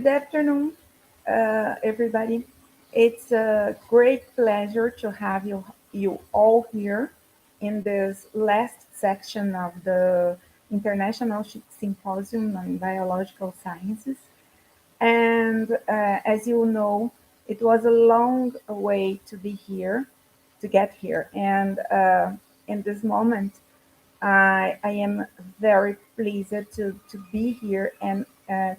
Good afternoon, everybody. It's a great pleasure to have you all here in this last section of the International Symposium on Biological Sciences. And as you know, it was a long way to be here, to get here. And in this moment, I am very pleased to be here and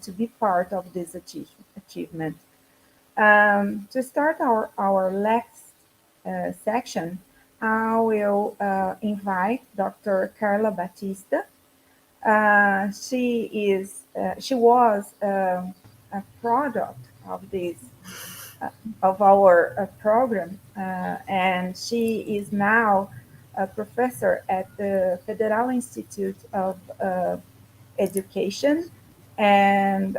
to be part of this achievement. To start our next section, I will invite Dr. Carla Batista. She was a product of this of our program, and she is now a professor at the Federal Institute of Education and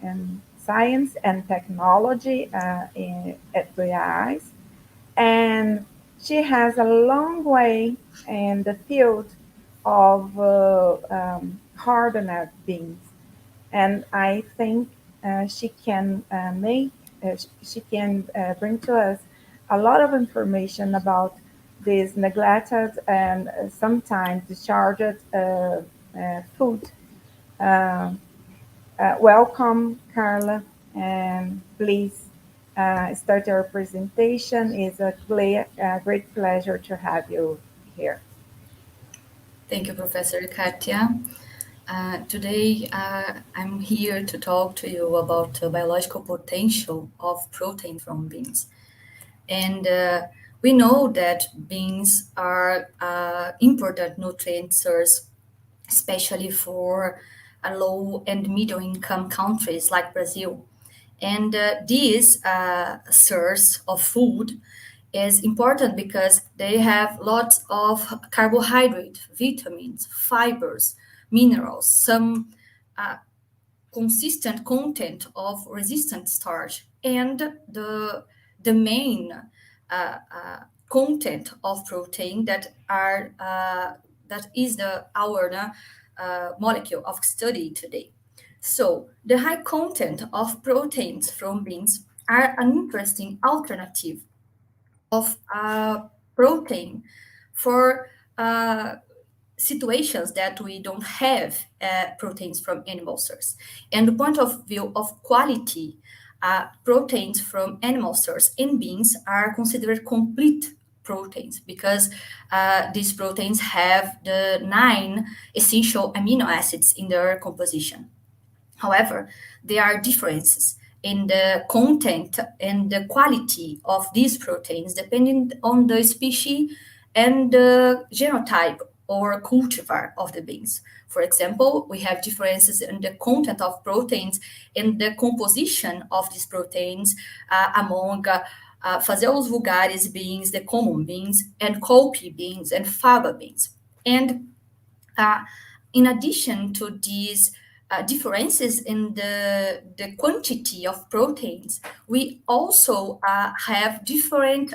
and Science and Technology at BRS, and she has a long way in the field of hardened beans, and I think she can bring to us a lot of information about this neglected and sometimes discharged food. Uh, Welcome, Carla, and please start your presentation. It's a great pleasure to have you here. Thank you, Professor Kátia. Today, I'm here to talk to you about the biological potential of protein from beans. And we know that beans are important nutrient source, especially for low and middle income countries like Brazil. And this source of food is important because they have lots of carbohydrate, vitamins, fibers, minerals, some consistent content of resistant starch, and the main content of protein that is our molecule of study today. So the high content of proteins from beans are an interesting alternative of protein for situations that we don't have proteins from animal source. And the point of view of quality, proteins from animal source in beans are considered complete proteins because these proteins have the 9 essential amino acids in their composition. However, there are differences in the content and the quality of these proteins depending on the species and the genotype or cultivar of the beans. For example, we have differences in the content of proteins and the composition of these proteins among Phaseolus Vulgaris beans, the common beans, and Colpi beans and faba beans. And in addition to these differences in the quantity of proteins, we also have different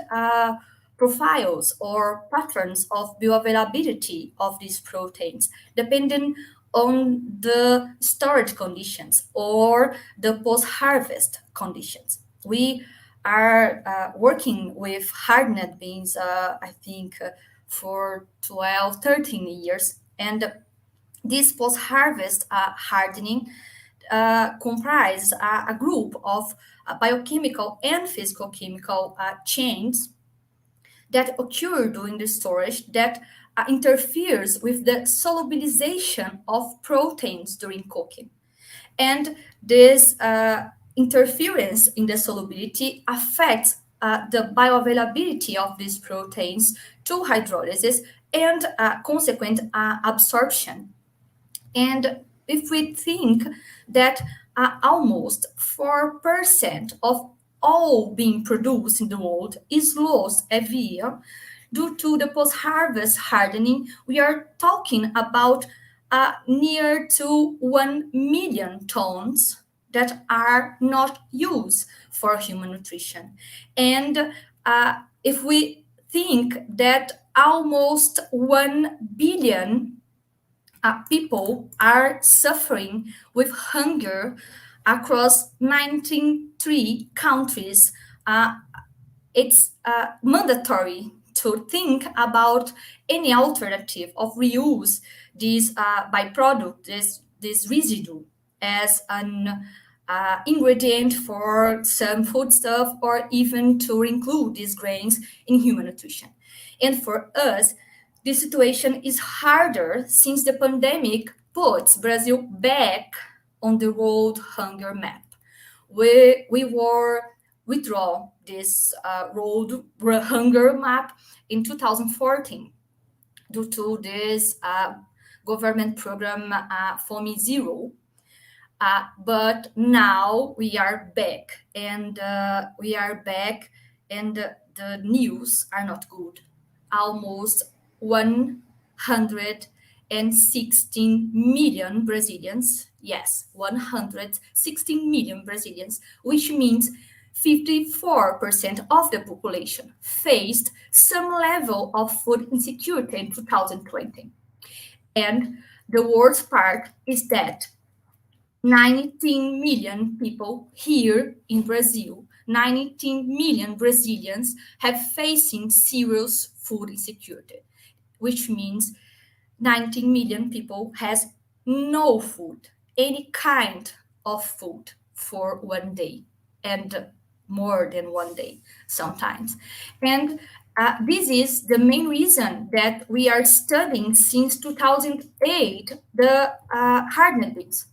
profiles or patterns of bioavailability of these proteins, depending on the storage conditions or the post-harvest conditions. We are working with hardened beans, I think, for 12, 13 years, and this post-harvest hardening comprises a group of biochemical and physicochemical chains that occur during the storage that interferes with the solubilization of proteins during cooking. And this interference in the solubility affects the bioavailability of these proteins to hydrolysis and consequent absorption. And if we think that almost 4% of all being produced in the world is lost every year due to the post-harvest hardening, we are talking about near to 1 million tons that are not used for human nutrition. And if we think that almost 1 billion people are suffering with hunger across 93 countries. It's mandatory to think about any alternative of reuse this byproduct, this residue, as an ingredient for some foodstuff, or even to include these grains in human nutrition. And for us, the situation is harder since the pandemic puts Brazil back on the world hunger map. We were withdraw this world hunger map in 2014 due to this government program Fome Zero. But now we are back, and the news are not good. Almost 116 million Brazilians, yes, 116 million Brazilians, which means 54% of the population faced some level of food insecurity in 2020. And the worst part is that 19 million people here in Brazil, 19 million Brazilians have facing serious food insecurity, which means 19 million people has no food, any kind of food for one day, and more than one day sometimes. And this is the main reason that we are studying since 2008 the hardened beans.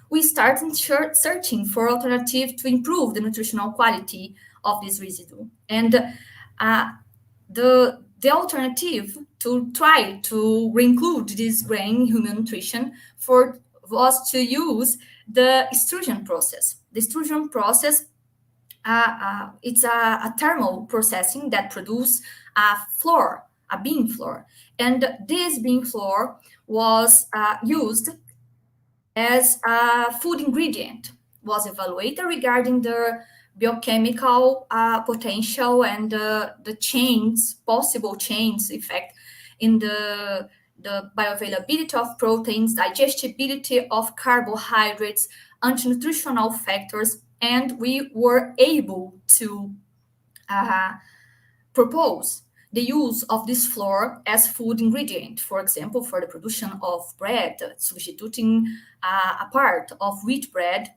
We started searching for alternatives to improve the nutritional quality of this residue. And the alternative to try to reinclude this grain in human nutrition was to use the extrusion process. The extrusion process, it's a thermal processing that produces a bean flour. And this bean flour was used as a food ingredient, was evaluated regarding the biochemical potential and the possible chains effect in the bioavailability of proteins, digestibility of carbohydrates, anti-nutritional factors, and we were able to propose the use of this flour as food ingredient, for example, for the production of bread, substituting a part of wheat flour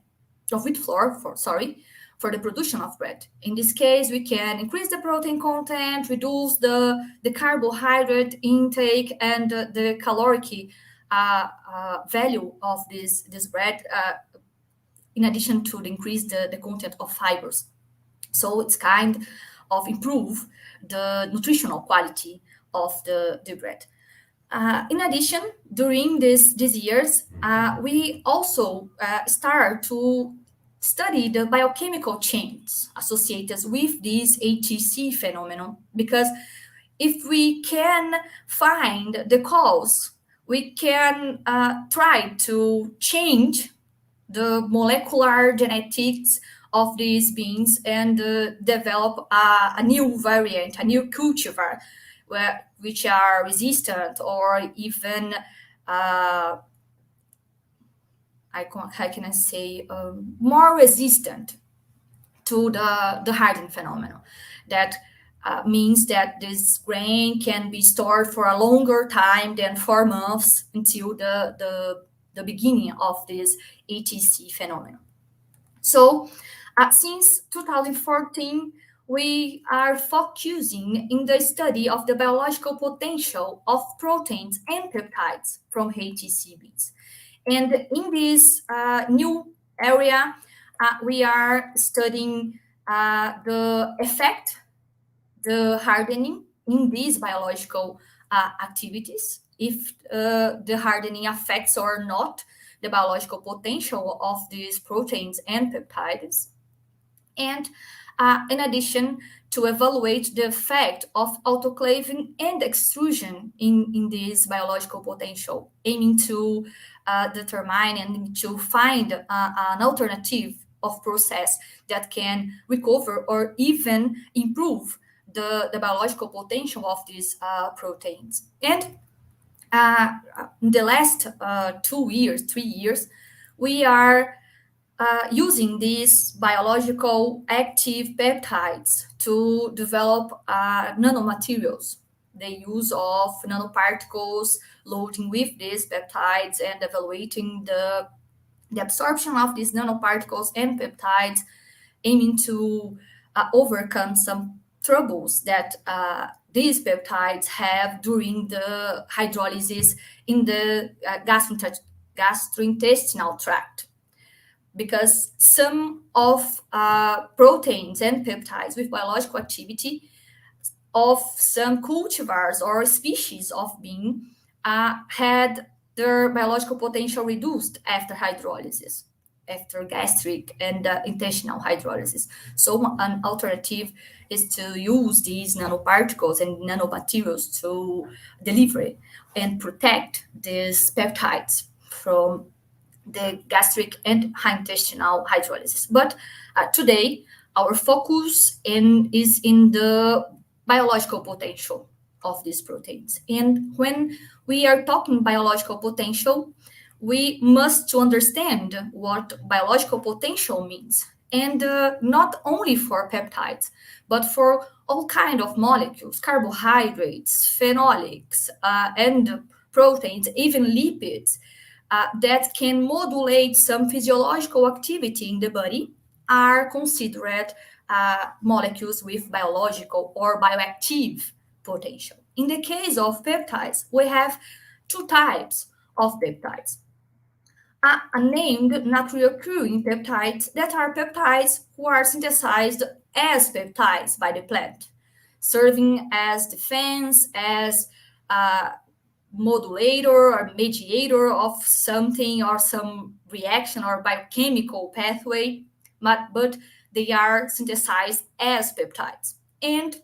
for the production of bread. In this case, we can increase the protein content, reduce the carbohydrate intake, and the caloric value of this bread, in addition to increase the content of fibers. So it's kind of improve the nutritional quality of the bread. In addition, during these years, we also start to study the biochemical chains associated with this ATC phenomenon, because if we can find the cause, we can try to change the molecular genetics of these beans and develop a new variant, a new cultivar, which are resistant or even, more resistant to the hardening phenomenon. That means that this grain can be stored for a longer time than 4 months until the beginning of this ATC phenomenon. So since 2014, we are focusing in the study of the biological potential of proteins and peptides from ATC beans. And in this new area, we are studying the effect, the hardening in these biological activities, if the hardening affects or not the biological potential of these proteins and peptides. And in addition, to evaluate the effect of autoclaving and extrusion in this biological potential, aiming to determine and to find an alternative of process that can recover or even improve the biological potential of these proteins. And in the last 2 years, 3 years, we are using these biological active peptides to develop nanomaterials. The use of nanoparticles loading with these peptides and evaluating the absorption of these nanoparticles and peptides, aiming to overcome some troubles that these peptides have during the hydrolysis in the gastrointestinal tract. Because some of proteins and peptides with biological activity of some cultivars or species of bean had their biological potential reduced after hydrolysis, after gastric and intestinal hydrolysis. So an alternative is to use these nanoparticles and nanomaterials to deliver and protect these peptides from the gastric and intestinal hydrolysis. But today, our focus is in the biological potential of these proteins. And when we are talking biological potential, we must to understand what biological potential means. And not only for peptides, but for all kind of molecules, carbohydrates, phenolics, and proteins, even lipids, that can modulate some physiological activity in the body are considered molecules with biological or bioactive potential. In the case of peptides, we have two types of peptides. Named naturally occurring peptides that are peptides who are synthesized as peptides by the plant, serving as defense, as modulator or mediator of something or some reaction or biochemical pathway, but they are synthesized as peptides. And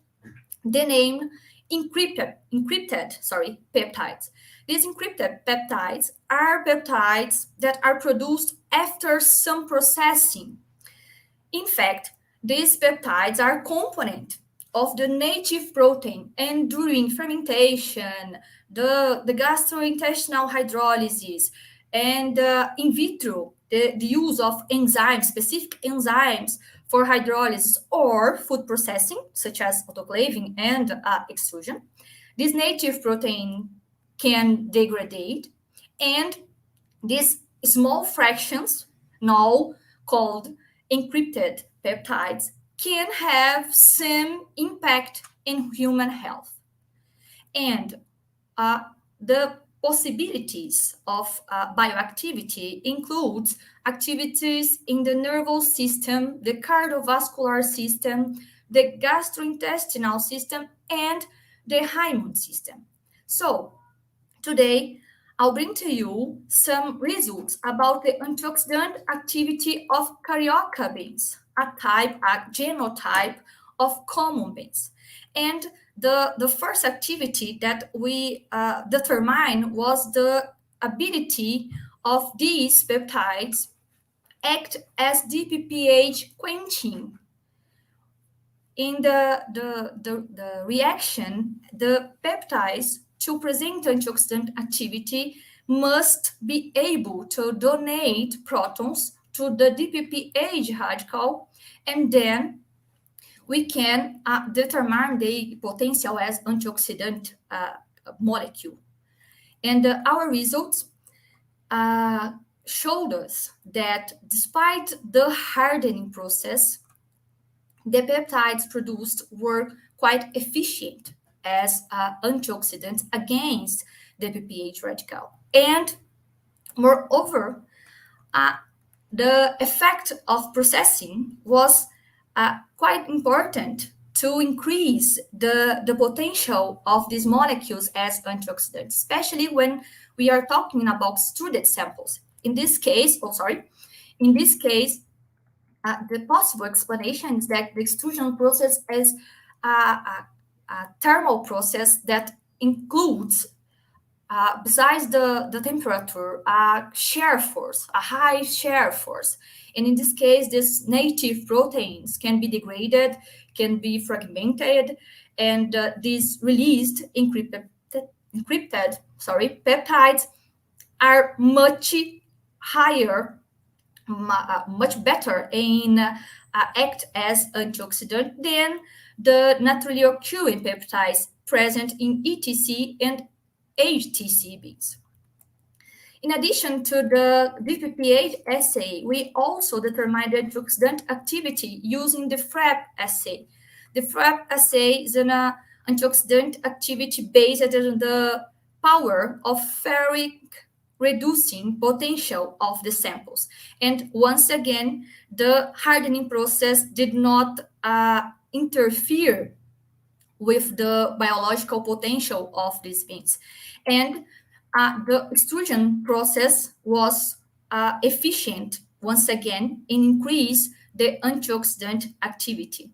the name encrypted peptides. These encrypted peptides are peptides that are produced after some processing. In fact, these peptides are component of the native protein, and during fermentation, the gastrointestinal hydrolysis, and in vitro, the use of enzymes, specific enzymes for hydrolysis or food processing, such as autoclaving and extrusion, this native protein can degrade, and these small fractions, now called encrypted peptides, can have some impact in human health. And the possibilities of bioactivity includes activities in the nervous system, the cardiovascular system, the gastrointestinal system, and the immune system. So today, I'll bring to you some results about the antioxidant activity of carioca beans, a genotype of common beans. And the first activity that we determined was the ability of these peptides act as DPPH quenching. In the reaction, the peptides to present antioxidant activity must be able to donate protons to the DPPH radical, and then we can determine the potential as antioxidant molecule. And our results showed us that despite the hardening process, the peptides produced were quite efficient as antioxidants against the DPPH radical. And moreover, the effect of processing was quite important to increase the potential of these molecules as antioxidants, especially when we are talking about extruded samples. In this case, the possible explanation is that the extrusion process is a thermal process that includes, besides the temperature, a shear force, a high shear force. And in this case, these native proteins can be degraded, can be fragmented, and these released encrypted peptides are much higher, much better in act as antioxidant than the naturally occurring peptides present in ETC and HTC beans. In addition to the DPPH assay, we also determined antioxidant activity using the FRAP assay. The FRAP assay is an antioxidant activity based on the power of ferric reducing potential of the samples. And once again, the hardening process did not interfere with the biological potential of these beans. And the extrusion process was efficient, once again, in increase the antioxidant activity.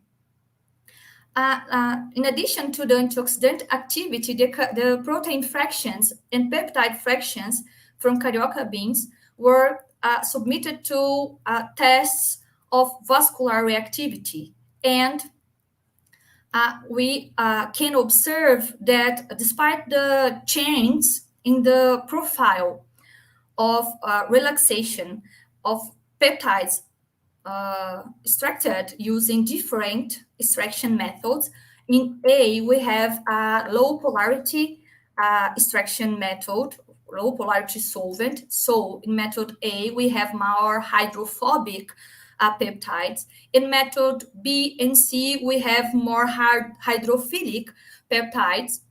In addition to the antioxidant activity, the protein fractions and peptide fractions from carioca beans were submitted to tests of vascular reactivity. And we can observe that despite the change in the profile of relaxation of peptides extracted using different extraction methods, in A, we have a low polarity extraction method, low polarity solvent. So in method A, we have more hydrophobic peptides. In method B and C, we have more hydrophilic peptides.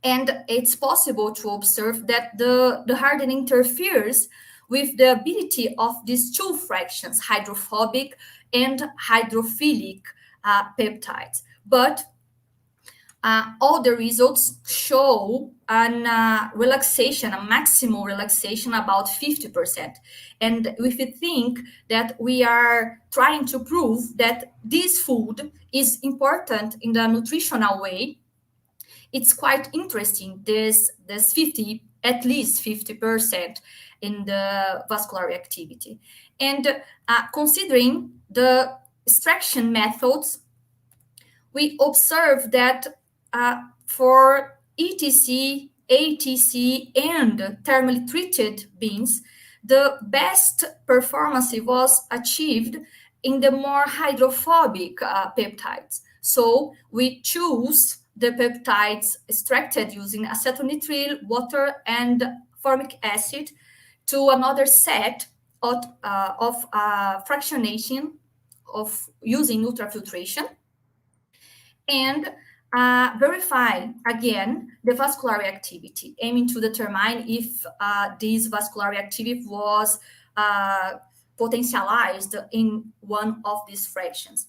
And it's possible to observe that the hardening interferes with the ability of these two fractions, hydrophobic and hydrophilic peptides. But all the results show a relaxation, a maximal relaxation about 50%. And if we think that we are trying to prove that this food is important in the nutritional way, it's quite interesting, this 50, at least 50% in the vascular reactivity. And considering the extraction methods, we observe that for ETC, ATC, and thermally treated beans, the best performance was achieved in the more hydrophobic peptides. So we choose the peptides extracted using acetonitrile, water, and formic acid to another set of fractionation of using ultrafiltration, and verify again the vascular reactivity, aiming to determine if this vascular reactivity was potentialized in one of these fractions.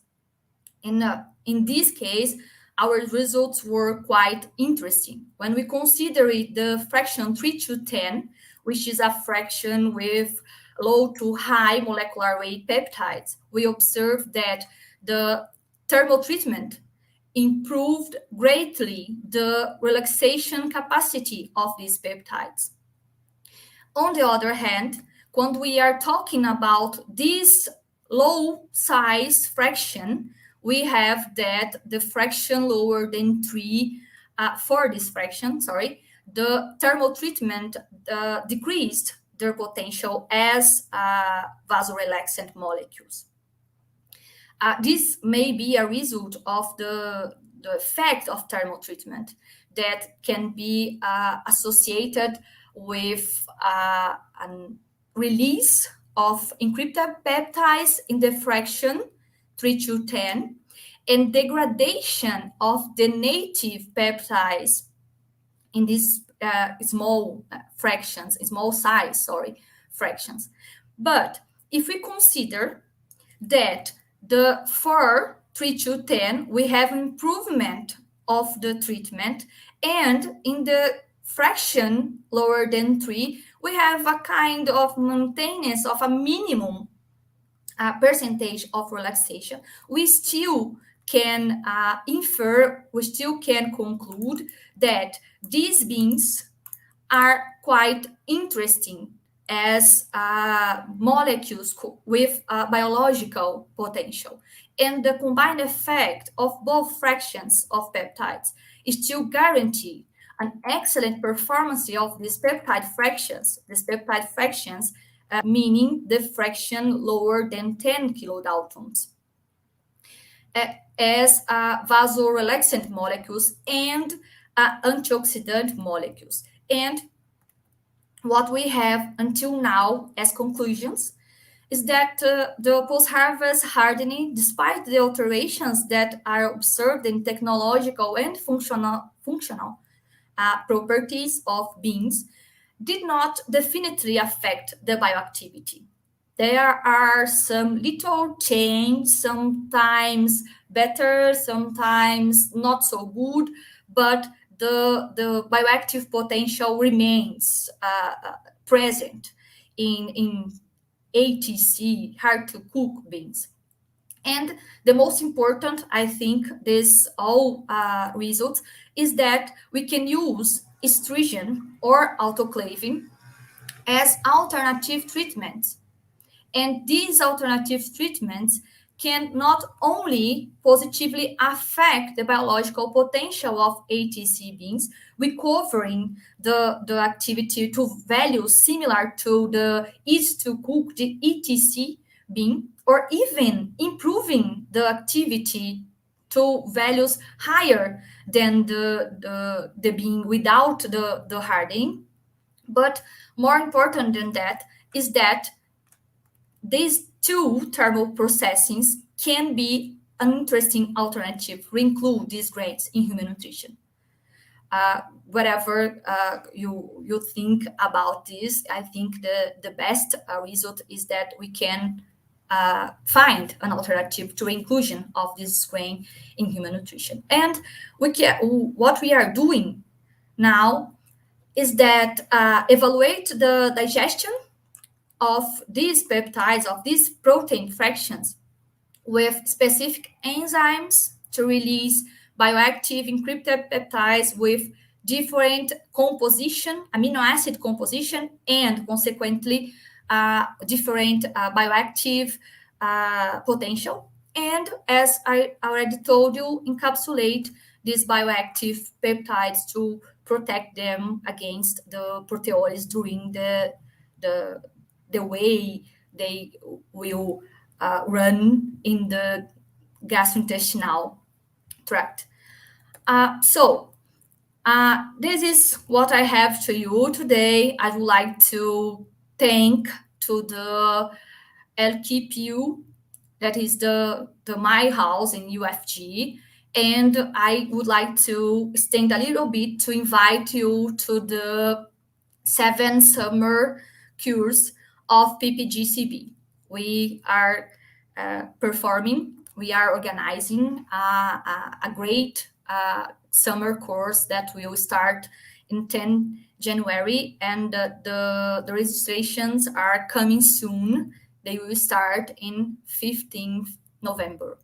In this case, our results were quite interesting. When we consider it, the fraction 3 to 10, which is a fraction with low to high molecular weight peptides, we observe that the thermal treatment improved greatly the relaxation capacity of these peptides. On the other hand, when we are talking about this low size fraction, we have that the fraction lower than 3, for this fraction, the thermal treatment decreased their potential as vasorelaxant molecules. This may be a result of the effect of thermal treatment that can be associated with a release of encrypted peptides in the fraction 3 to 10, and degradation of the native peptides in these small size fractions. But if we consider that the for 3 to 10, we have improvement of the treatment, and in the fraction lower than 3, we have a kind of maintenance of a minimum percentage of relaxation. We still can conclude that these beans are quite interesting as molecules with biological potential. And the combined effect of both fractions of peptides still guarantee an excellent performance of these peptide fractions. These peptide fractions, meaning the fraction lower than 10 kilodaltons, as vasorelaxant molecules and antioxidant molecules. And what we have until now as conclusions is that the post-harvest hardening, despite the alterations that are observed in technological and functional properties of beans, did not definitely affect the bioactivity. There are some little change, sometimes better, sometimes not so good, but the bioactive potential remains present in ATC, hard to cook beans. And the most important, I think, this all results is that we can use extrusion or autoclaving as alternative treatments. And these alternative treatments can not only positively affect the biological potential of ATC beans, recovering the activity to values similar to the easy-to-cook ETC bean, or even improving the activity to values higher than the bean without the hardening. But more important than that is that these two thermal processings can be an interesting alternative to include these grains in human nutrition. Whatever you think about this, I think the best result is that we can find an alternative to inclusion of this grain in human nutrition. And what we are doing now is that evaluate the digestion of these peptides, of these protein fractions, with specific enzymes to release bioactive encrypted peptides with different composition, amino acid composition, and consequently different bioactive potential. And as I already told you, encapsulate these bioactive peptides to protect them against the proteolysis during the way they will run in the gastrointestinal tract. So this is what I have to you today. I would like to thank to the LKPU, that is the my house in UFG, and I would like to extend a little bit to invite you to the 7 summer course of PPGCB. We are we are organizing a great summer course that will start in 10 January, and the registrations are coming soon. They will start in 15th November.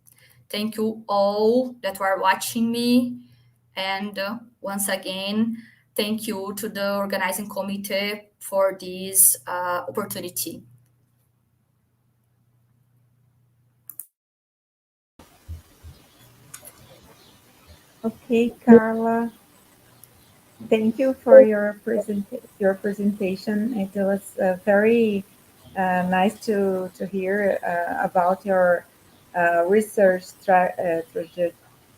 Thank you all that are watching me, and once again, thank you to the organizing committee for this opportunity. Okay, Carla. Thank you for your presentation. It was very nice to hear about your research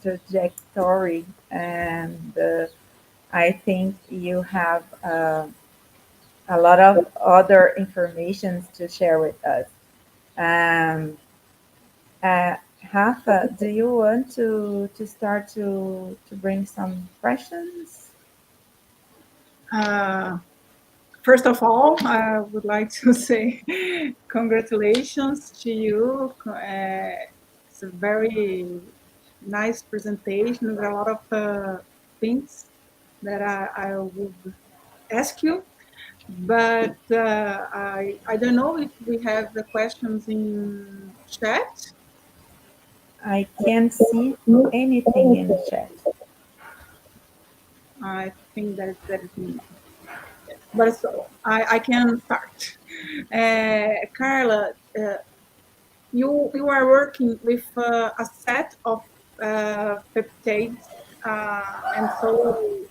trajectory, and I think you have a lot of other information to share with us. Um, Rafa, do you want to start to bring some questions? First of all, I would like to say congratulations to you. It's a very nice presentation with a lot of things that I would ask you. But I don't know if we have the questions in chat. I can't see anything in the chat. I think that is me. But so I can start. Carla, you are working with a set of peptides, and so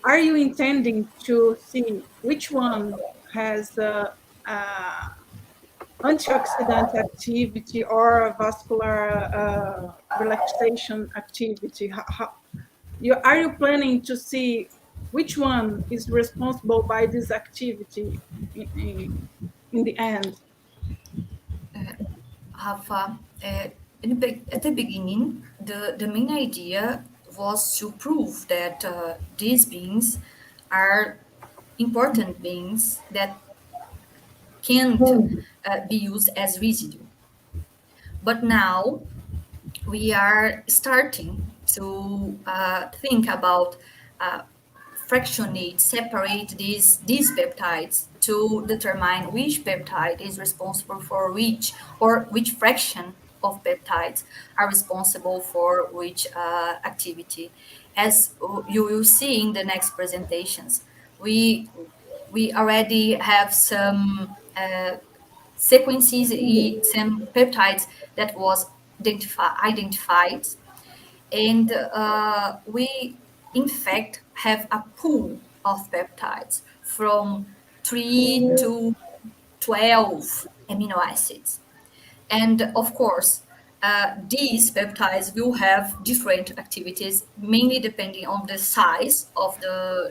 are you intending to see which one has antioxidant activity or vascular relaxation activity? Are you planning to see which one is responsible by this activity in the end? Rafa, at the beginning, the main idea was to prove that these beings are important beings that can't be used as residue. But now we are starting to think about fractionate, separate these peptides to determine which peptide is responsible for which, or which fraction of peptides are responsible for which activity. As you will see in the next presentations, we already have some sequences, some peptides that was identified, and we in fact have a pool of peptides from 3 to 12 amino acids. And of course, these peptides will have different activities, mainly depending on the size of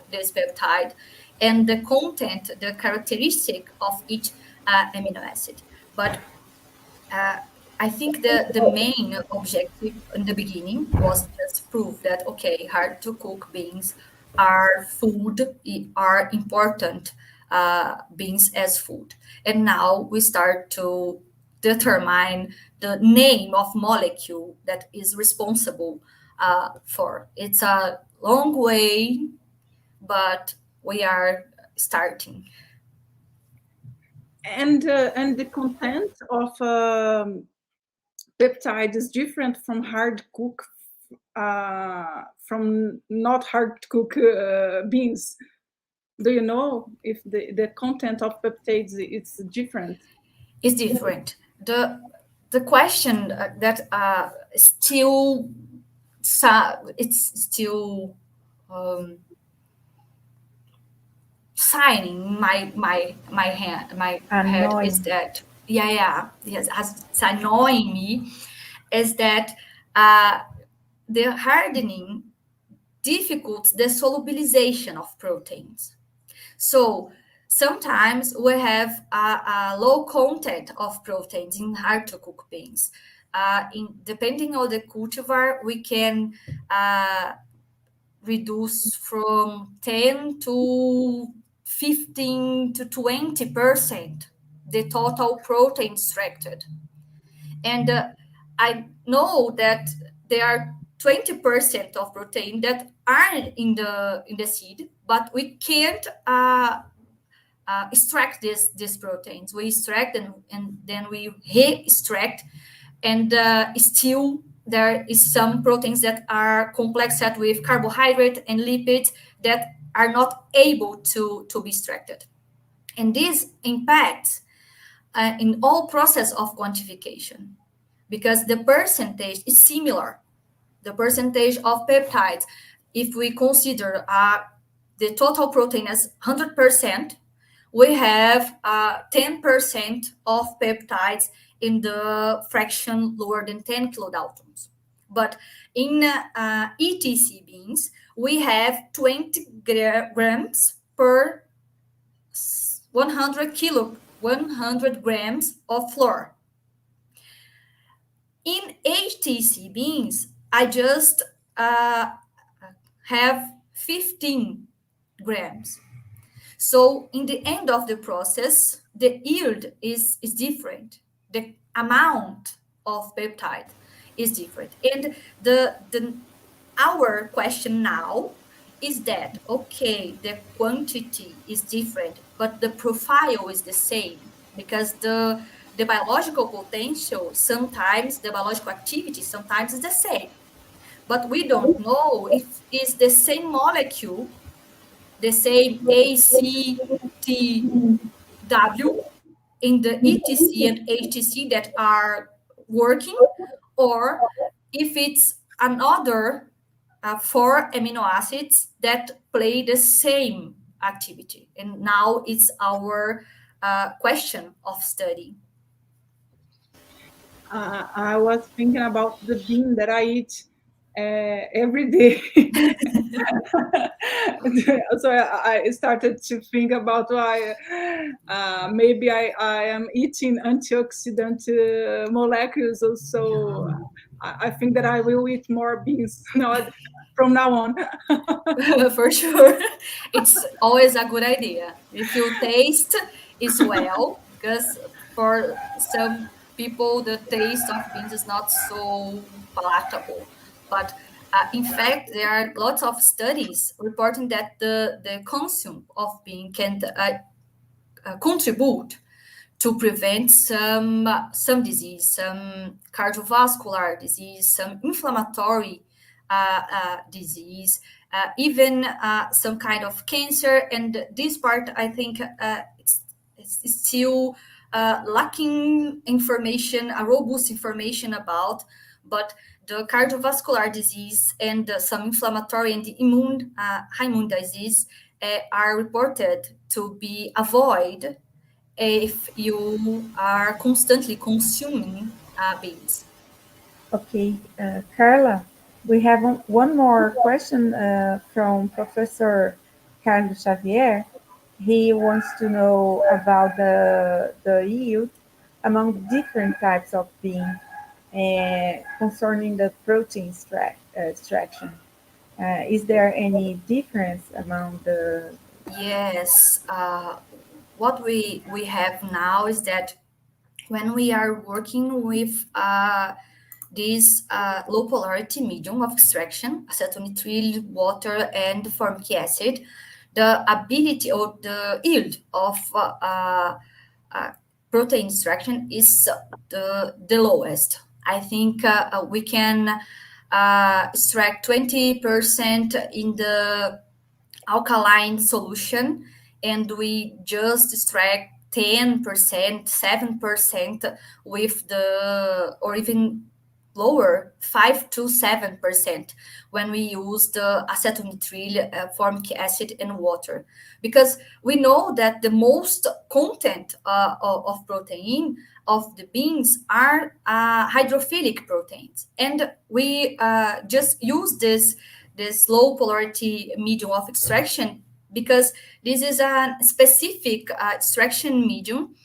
this peptide and the content, the characteristic of each amino acid. But I think the main objective in the beginning was just prove that, okay, hard to cook beans are food, are important beans as food. And now we start to determine the name of molecule that is responsible for. It's a long way, but we are starting. And the content of peptide is different from hard cook, from not hard cook beans. Do you know if the content of peptides is different? It's different. The question that still it's still signing my head is that yes, it's annoying me, is that the hardening difficults the solubilization of proteins. So sometimes we have a low content of proteins in hard to cook beans. Depending on the cultivar, we can reduce from 10 to 15 to 20% the total protein extracted. And I know that there are 20% of protein that are in the seed, but we can't extract these proteins. We extract them and then we re-extract, and still there is some proteins that are complexed with carbohydrate and lipids that are not able to be extracted. And this impacts in all process of quantification, because the percentage is similar. The percentage of peptides, if we consider the total protein as 100%, we have 10% of peptides in the fraction lower than 10 kilodaltons. But in ETC beans, we have 20 grams per 100 grams of flour. In HTC beans, I just have 15 grams. So in the end of the process, the yield is different. The amount of peptide is different. And our question now is that, okay, the quantity is different, but the profile is the same, because the biological potential, sometimes the biological activity sometimes is the same. But we don't know if it's the same molecule, the same ACTW in the ETC and HTC that are working, or if it's another 4 amino acids that play the same activity. And now it's our question of study. I was thinking about the bean that I eat every day. So I started to think about why maybe I am eating antioxidant molecules. So I think that I will eat more beans from now on. For sure. It's always a good idea. If you taste as well, because for some people, the taste of beans is not so palatable. But in fact, there are lots of studies reporting that the consume of bean can contribute to prevent some disease, some cardiovascular disease, some inflammatory disease, even some kind of cancer. And this part, I think, it's still lacking information, a robust information about, but the cardiovascular disease and some inflammatory and immune, high immune disease are reported to be avoided if you are constantly consuming beans. Okay, Carla, we have one more question from Professor Carlos Xavier. He wants to know about the yield among different types of bean concerning the protein extraction. Is there any difference among the? Yes, what we have now is that when we are working with this low polarity medium of extraction, acetonitrile, water, and formic acid, the ability or the yield of protein extraction is the lowest. I think we can extract 20% in the alkaline solution, and we just extract 10%, 7% with the, or even lower, 5 to 7% when we use the acetonitrile, formic acid, and water. Because we know that the most content of protein of the beans are hydrophilic proteins. And we just use this low polarity medium of extraction because this is a specific extraction medium,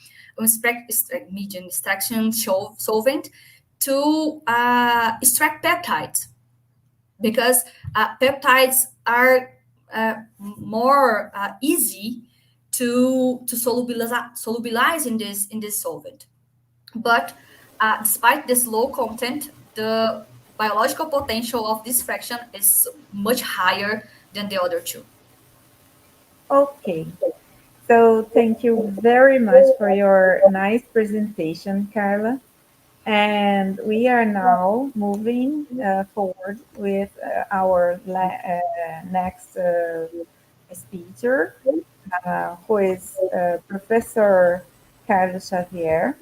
extraction solvent to extract peptides, because peptides are more easy to solubilize in this solvent. But despite this low content, the biological potential of this fraction is much higher than the other two. Okay, so thank you very much for your nice presentation, Carla. And we are now moving forward with our next speaker, who is Professor Carlos Xavier.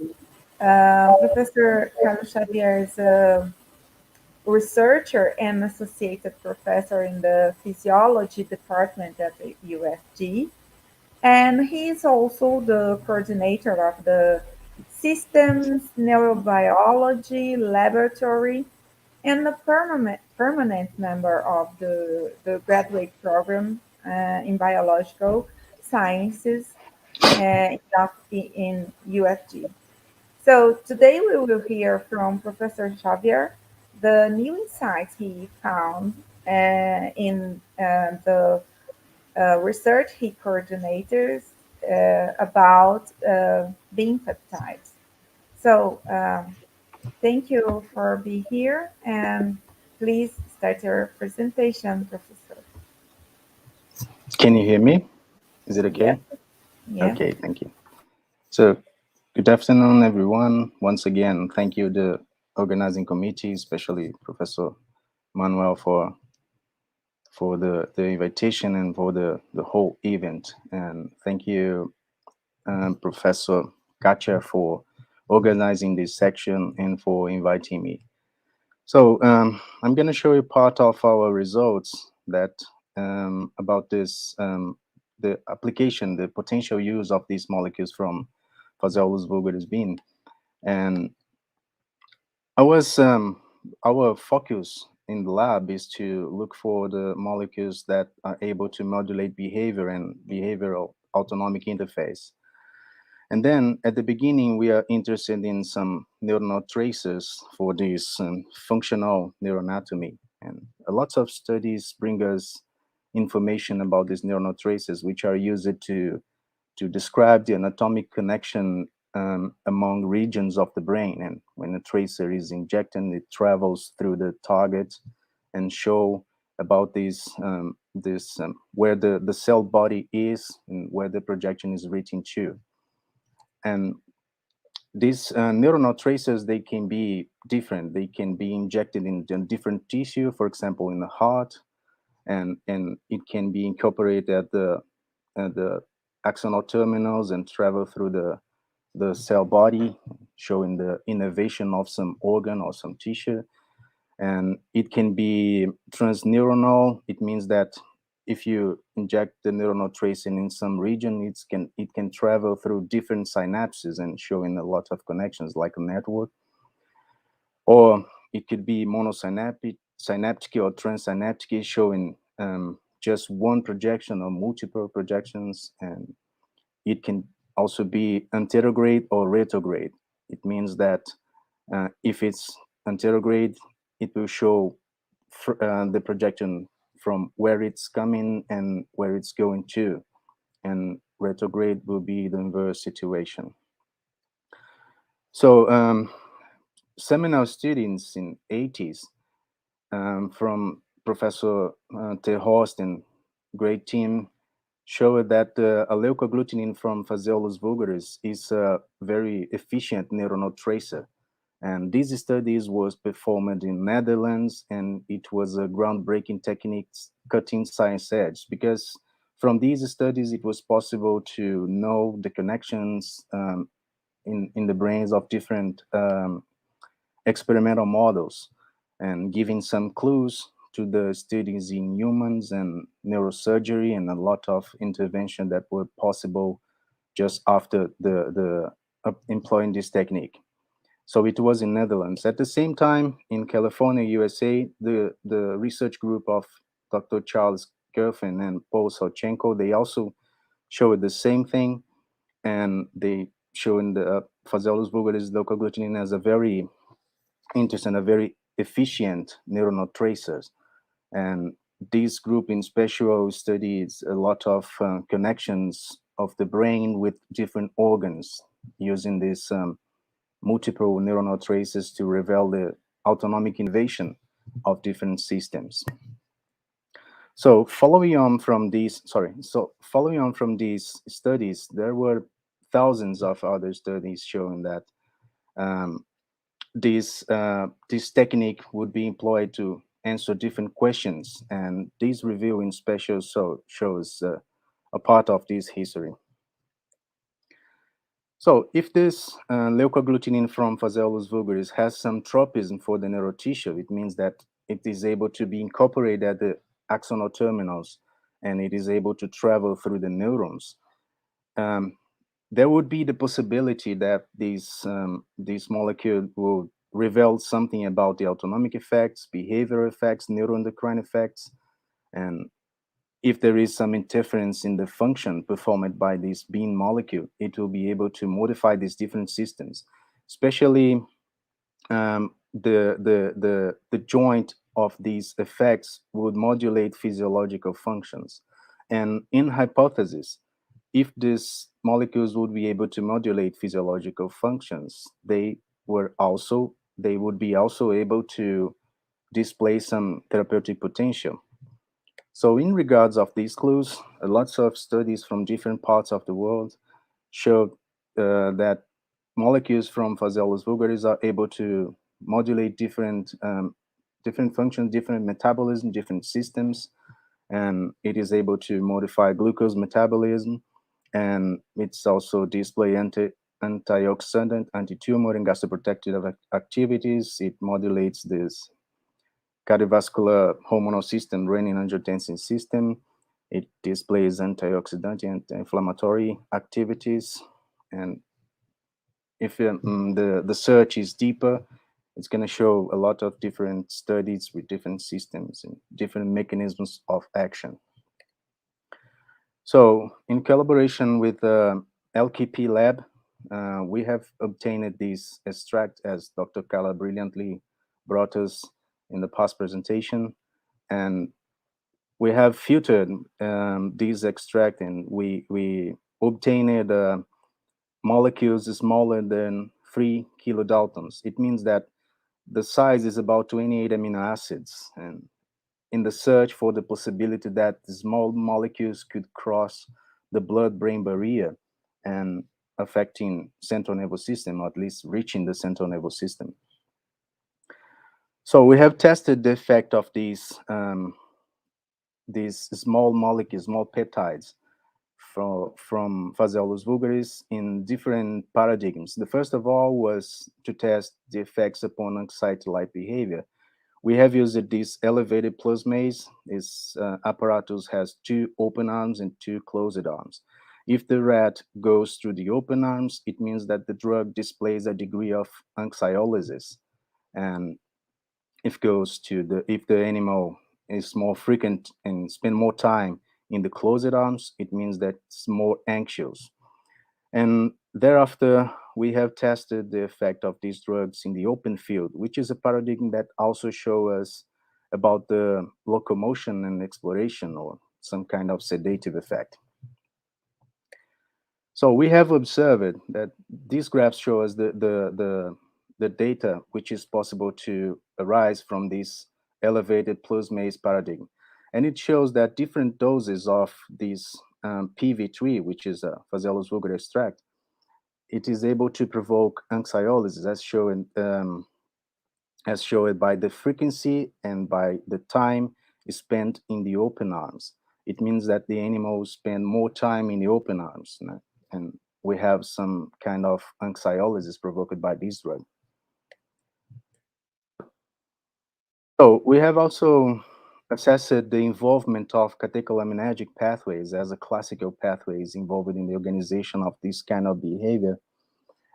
Professor Carlos Xavier is a researcher and associated professor in the physiology department at the UFG. And he is also the coordinator of the Systems Neurobiology Laboratory and a permanent member of the graduate program in biological sciences in UFG. So today we will hear from Professor Xavier the new insights he found in the research he coordinates about bean peptides. So thank you for being here, and please start your presentation, Professor. Can you hear me? Is it okay? Yeah. Okay, thank you. So good afternoon, everyone. Once again, thank you, the organizing committee, especially Professor Manuel for the invitation and for the whole event. And thank you, Professor Kátia, for organizing this section and for inviting me. So I'm going to show you part of our results that about this, the application, the potential use of these molecules from Phaseolus vulgaris bean. And our focus in the lab is to look for the molecules that are able to modulate behavior and behavioral autonomic interface. And then at the beginning, we are interested in some neuronal traces for this functional neuroanatomy. And lots of studies bring us information about these neuronal traces, which are used to describe the anatomic connection among regions of the brain. And when a tracer is injected, it travels through the target and show about where the cell body is and where the projection is reaching to. And these neuronal tracers, they can be different. They can be injected in different tissue, for example, in the heart, and it can be incorporated at the axonal terminals and travel through the cell body, showing the innervation of some organ or some tissue. And it can be transneuronal. It means that if you inject the neuronal tracing in some region, it can travel through different synapses and showing a lot of connections like a network. Or it could be monosynaptic or transsynaptic, showing just one projection or multiple projections. And it can also be anterograde or retrograde. It means that if it's anterograde, it will show the projection from where it's coming and where it's going to. And retrograde will be the inverse situation. So seminal students in 80s from Professor Ter Horst and great team showed that aleucoglutenin from Phaseolus vulgaris is a very efficient neuronal tracer. And these studies was performed in Netherlands, and it was a groundbreaking technique cutting science edge, because from these studies, it was possible to know the connections in the brains of different experimental models, and giving some clues to the studies in humans and neurosurgery, and a lot of intervention that were possible just after the employing this technique. So it was in Netherlands. At the same time, in California, USA, the research group of Dr. Charles Gerfen and Paul Sochenko, they also showed the same thing, and they showing the Phaseolus vulgaris leucoglutenin as a very interesting, a very efficient neuronal tracers. And this group in special studies a lot of connections of the brain with different organs using this multiple neuronal traces to reveal the autonomic innovation of different systems. So following on from these studies, there were thousands of other studies showing that this technique would be employed to answer different questions, and this review in special shows a part of this history. So if this leucoglutenin from Phaseolus vulgaris has some tropism for the neurotissue, it means that it is able to be incorporated at the axonal terminals, and it is able to travel through the neurons. There would be the possibility that this molecule will reveal something about the autonomic effects, behavioral effects, neuroendocrine effects, and if there is some interference in the function performed by this bean molecule, it will be able to modify these different systems, especially the joint of these effects would modulate physiological functions. And in hypothesis, if these molecules would be able to modulate physiological functions, they would be also able to display some therapeutic potential. So in regards of these clues, lots of studies from different parts of the world showed that molecules from Phaseolus vulgaris are able to modulate different functions, different metabolism, different systems, and it is able to modify glucose metabolism, and it's also display antioxidant, anti-tumor, and gastroprotective activities. It modulates this cardiovascular hormonal system, renin-angiotensin system. It displays antioxidant and anti-inflammatory activities. And if the search is deeper, it's going to show a lot of different studies with different systems and different mechanisms of action. So in collaboration with LKP Lab, we have obtained this extract, as Dr. Karla brilliantly brought us in the past presentation. And we have filtered this extract, and we obtained molecules smaller than 3 kilodaltons. It means that the size is about 28 amino acids. And in the search for the possibility that small molecules could cross the blood-brain barrier and affecting central nervous system, or at least reaching the central nervous system. So we have tested the effect of these small molecules, small peptides from Phaseolus Vulgaris in different paradigms. The first of all was to test the effects upon anxiety-like behavior. We have used this elevated plasmase. This apparatus has 2 open arms and 2 closed arms. If the rat goes through the open arms, it means that the drug displays a degree of anxiolysis. And if the animal is more frequent and spend more time in the closed arms, it means that it's more anxious. And thereafter, we have tested the effect of these drugs in the open field, which is a paradigm that also shows us about the locomotion and exploration, or some kind of sedative effect. So we have observed that these graphs show us the data which is possible to arise from this elevated plasmase paradigm. And it shows that different doses of this PV3, which is a Phaseolus Vulgaris extract, it is able to provoke anxiolysis, as shown by the frequency and by the time spent in the open arms. It means that the animals spend more time in the open arms, and we have some kind of anxiolysis provoked by this drug. So we have also assessed the involvement of catecholaminergic pathways as a classical pathways involved in the organization of this kind of behavior.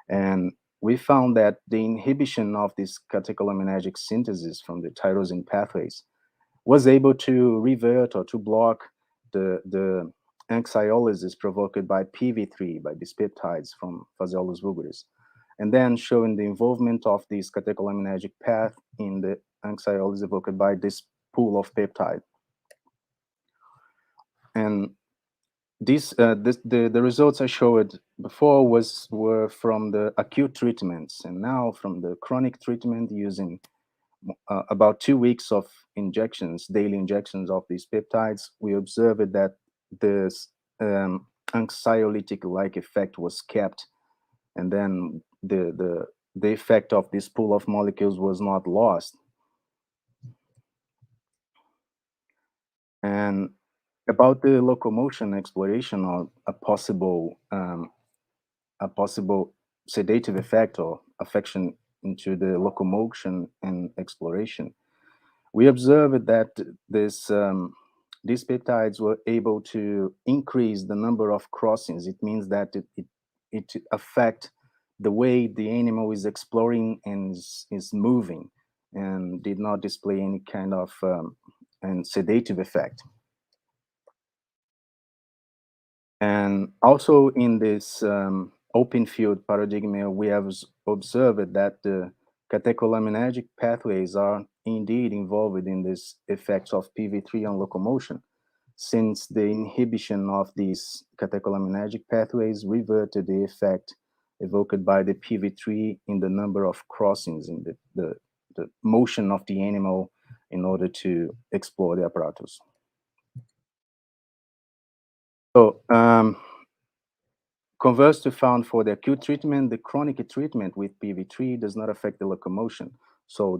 And we found that the inhibition of this catecholaminergic synthesis from the tyrosine pathways was able to revert or to block the anxiolysis provoked by PV3, by these peptides from Phaseolus vulgaris, and then showing the involvement of this catecholaminergic path in the anxiolysis evoked by this pool of peptide. And the results I showed before were from the acute treatments, and now from the chronic treatment using about 2 weeks of injections, daily injections of these peptides, we observed that this anxiolytic-like effect was kept, and then the effect of this pool of molecules was not lost. And about the locomotion exploration, or a possible sedative effect or affection into the locomotion and exploration, we observed that these peptides were able to increase the number of crossings. It means that it affects the way the animal is exploring and is moving, and did not display any kind of sedative effect. And also in this open field paradigm, we have observed that the catecholaminergic pathways are indeed involved in this effects of PV3 on locomotion, since the inhibition of these catecholaminergic pathways reverted the effect evoked by the PV3 in the number of crossings in the motion of the animal in order to explore the apparatus. So, conversely found for the acute treatment, the chronic treatment with PV3 does not affect the locomotion. So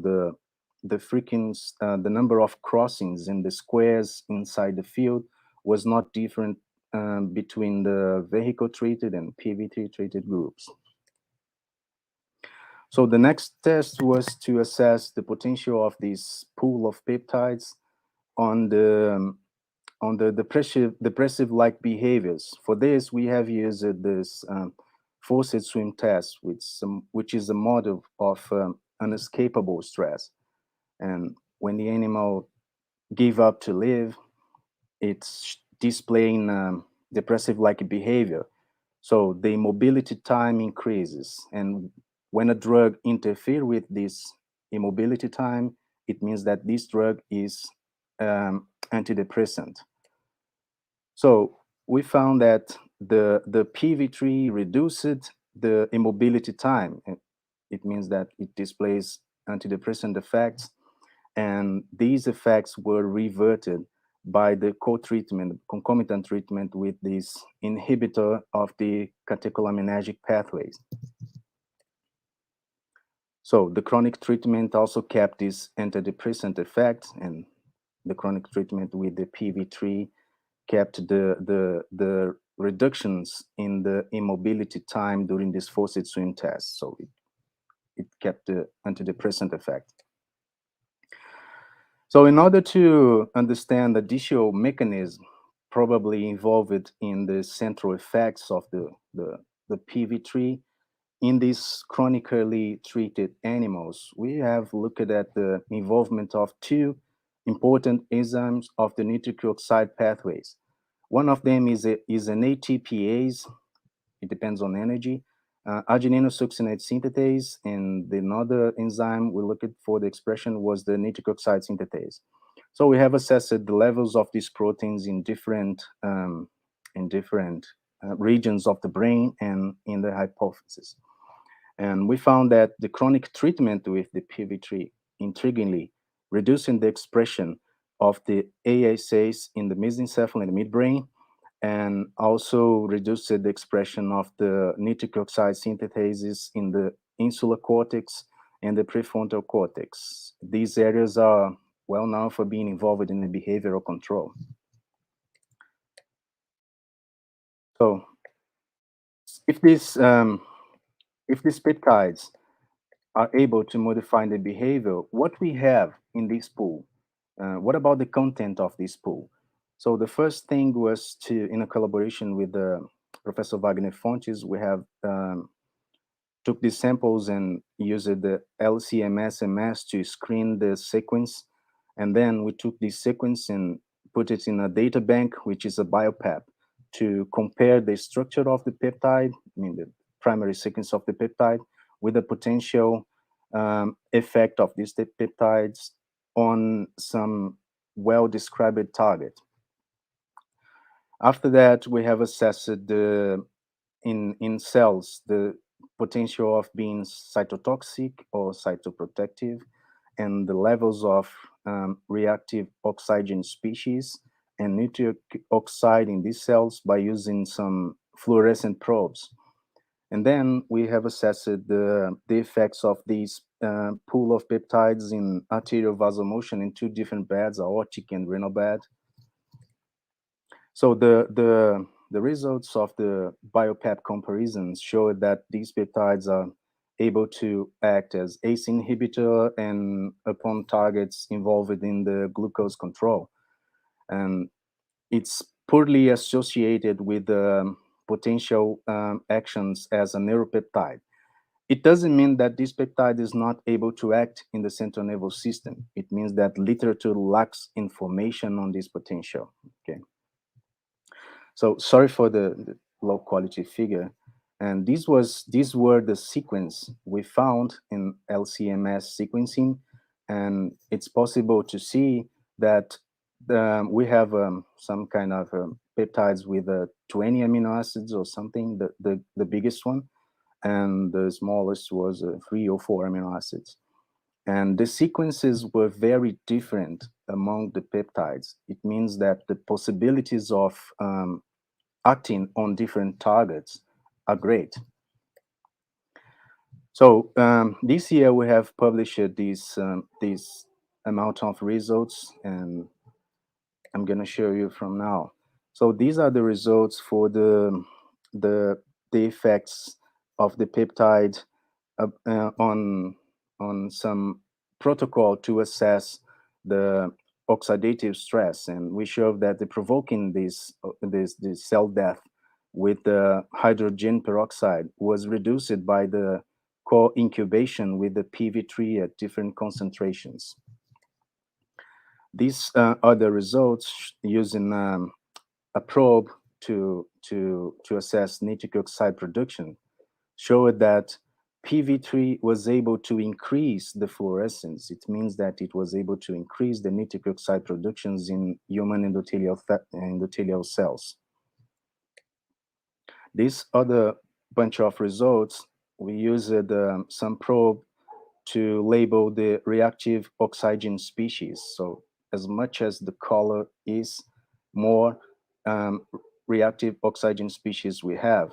the frequency, the number of crossings in the squares inside the field was not different between the vehicle treated and PV3 treated groups. So the next test was to assess the potential of this pool of peptides on the depressive-like behaviors. For this, we have used this forced swim test, which is a model of unescapable stress. And when the animal give up to live, it's displaying depressive-like behavior. So the immobility time increases. And when a drug interferes with this immobility time, it means that this drug is antidepressant. So we found that the PV3 reduced the immobility time. It means that it displays antidepressant effects, and these effects were reverted by the co-treatment, concomitant treatment with this inhibitor of the catecholaminergic pathways. So the chronic treatment also kept this antidepressant effect, and the chronic treatment with the PV3 kept the reductions in the immobility time during this forced swim test. So it kept the antidepressant effect. So in order to understand the additional mechanism probably involved in the central effects of the PV3 in these chronically treated animals, we have looked at the involvement of two important enzymes of the nitric oxide pathways. One of them is an ATPase, it depends on energy, argininosuccinate synthetase, and the another enzyme we looked for the expression was the nitric oxide synthetase. So we have assessed the levels of these proteins in different regions of the brain and in the hypophysis. And we found that the chronic treatment with the PV3, intriguingly, reducing the expression of the ASAs in the mesencephaly and the midbrain, and also reduced the expression of the nitric oxide synthetases in the insular cortex and the prefrontal cortex. These areas are well known for being involved in the behavioral control. So, if these peptides are able to modify the behavior, what we have in this pool? What about the content of this pool? So the first thing was to, in a collaboration with Professor Wagner Fontes, we have took these samples and used the LC-MS to screen the sequence. And then we took this sequence and put it in a data bank, which is a biopep, to compare the structure of the peptide, I mean the primary sequence of the peptide, with the potential effect of these peptides on some well-described target. After that, we have assessed in cells the potential of being cytotoxic or cytoprotective, and the levels of reactive oxygen species and nitric oxide in these cells by using some fluorescent probes. And then we have assessed the effects of these pool of peptides in arterial vasomotion in two different beds, aortic and renal bed. So the results of the biopep comparisons show that these peptides are able to act as ACE inhibitor and upon targets involved in the glucose control. And it's poorly associated with potential actions as a neuropeptide. It doesn't mean that this peptide is not able to act in the central nervous system. It means that literature lacks information on this potential. Okay. So sorry for the low quality figure. And these were the sequence we found in LC-MS sequencing. And it's possible to see that we have some kind of peptides with 20 amino acids or something, the biggest one. And the smallest was 3 or 4 amino acids. And the sequences were very different among the peptides. It means that the possibilities of acting on different targets are great. So this year we have published this amount of results, and I'm going to show you from now. So these are the results for the effects of the peptide on some protocol to assess the oxidative stress, and we showed that the provoking this cell death with the hydrogen peroxide was reduced by the co-incubation with the PV3 at different concentrations. These are the results using a probe to assess nitric oxide production, showed that PV3 was able to increase the fluorescence. It means that it was able to increase the nitric oxide productions in human endothelial cells. This other bunch of results, we used some probe to label the reactive oxygen species. So as much as the color is, more reactive oxygen species we have.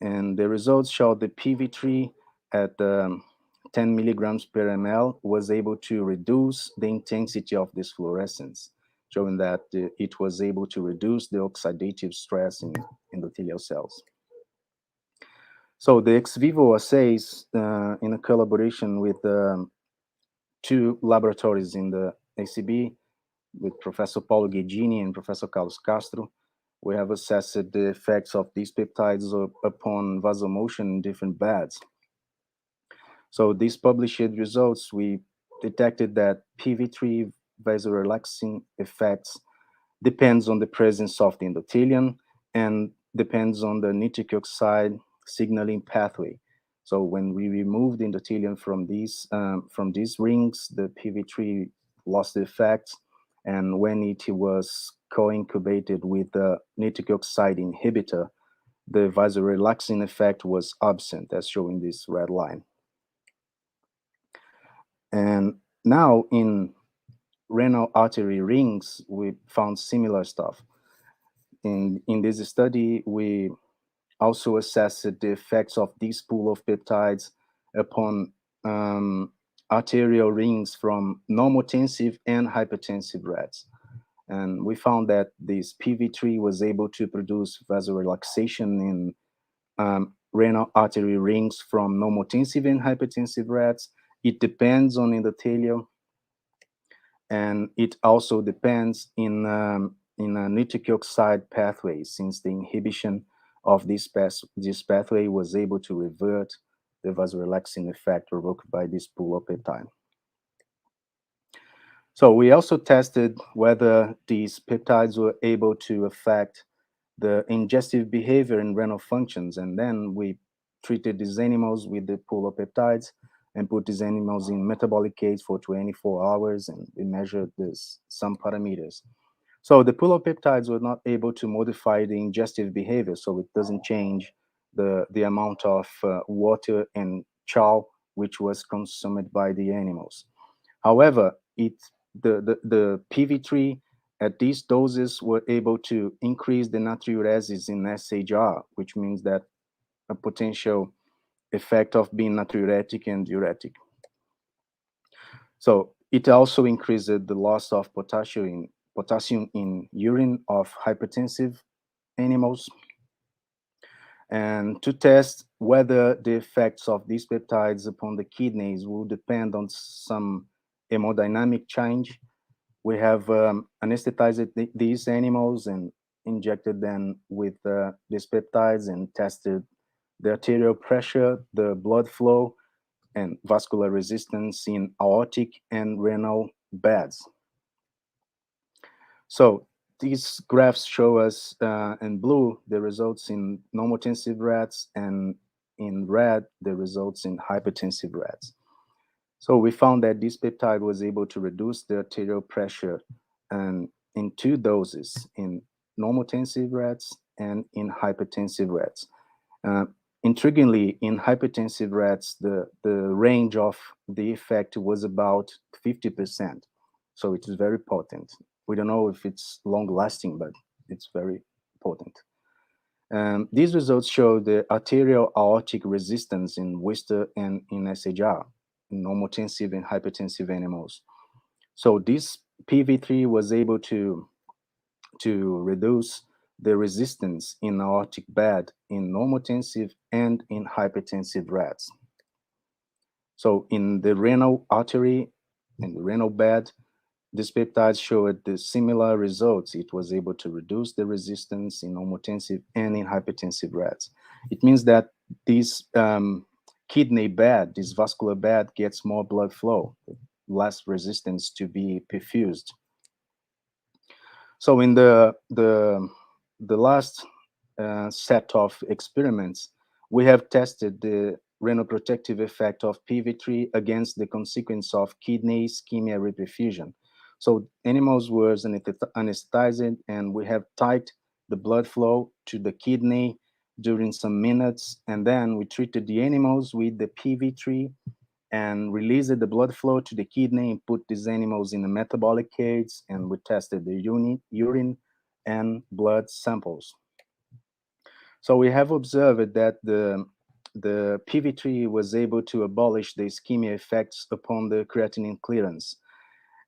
And the results show the PV3 at 10 milligrams per ml was able to reduce the intensity of this fluorescence, showing that it was able to reduce the oxidative stress in endothelial cells. So the ex vivo assays, in a collaboration with two laboratories in the ACB, with Professor Paulo Guedini and Professor Carlos Castro, we have assessed the effects of these peptides upon vasomotion in different beds. So these published results, we detected that PV3 vasorelaxing effects depends on the presence of the endothelium and depends on the nitric oxide signaling pathway. So when we remove the endothelium from these rings, the PV3 lost the effect, and when it was co-incubated with the nitric oxide inhibitor, the vasorelaxing effect was absent, as shown in this red line. And now in renal artery rings, we found similar stuff. In this study, we also assessed the effects of this pool of peptides upon arterial rings from normotensive and hypertensive rats. And we found that this PV3 was able to produce vasorelaxation in renal artery rings from normotensive and hypertensive rats. It depends on endothelium, and it also depends in a nitric oxide pathway, since the inhibition of this pathway was able to revert the vasorelaxing effect provoked by this pool of peptide. So we also tested whether these peptides were able to affect the ingestive behavior and renal functions, and then we treated these animals with the pool of peptides and put these animals in metabolic cage for 24 hours, and we measured some parameters. So the pool of peptides were not able to modify the ingestive behavior, so it doesn't change the amount of water and chow which was consumed by the animals. However, the PV3 at these doses were able to increase the natriuresis in SHR, which means that a potential effect of being natriuretic and diuretic. So it also increased the loss of potassium in urine of hypertensive animals. And to test whether the effects of these peptides upon the kidneys will depend on some hemodynamic change, we have anesthetized these animals and injected them with these peptides and tested the arterial pressure, the blood flow, and vascular resistance in aortic and renal beds. So these graphs show us in blue the results in normotensive rats, and in red the results in hypertensive rats. So we found that this peptide was able to reduce the arterial pressure and in 2 doses, in normotensive rats and in hypertensive rats. Intriguingly, in hypertensive rats, the range of the effect was about 50%. So it is very potent. We don't know if it's long-lasting, but it's very potent. These results show the arterial aortic resistance in Wister and in SHR, in normotensive and hypertensive animals. So this PV3 was able to reduce the resistance in aortic bed in normotensive and in hypertensive rats. So in the renal artery, in the renal bed, these peptides showed the similar results. It was able to reduce the resistance in normotensive and in hypertensive rats. It means that this kidney bed, this vascular bed, gets more blood flow, less resistance to be perfused. So in the last set of experiments, we have tested the renoprotective effect of PV3 against the consequence of kidney ischemia reperfusion. So animals were anesthetized, and we have tied the blood flow to the kidney during some minutes, and then we treated the animals with the PV3 and released the blood flow to the kidney and put these animals in a metabolic cage, and we tested the urine and blood samples. So we have observed that the PV3 was able to abolish the ischemia effects upon the creatinine clearance.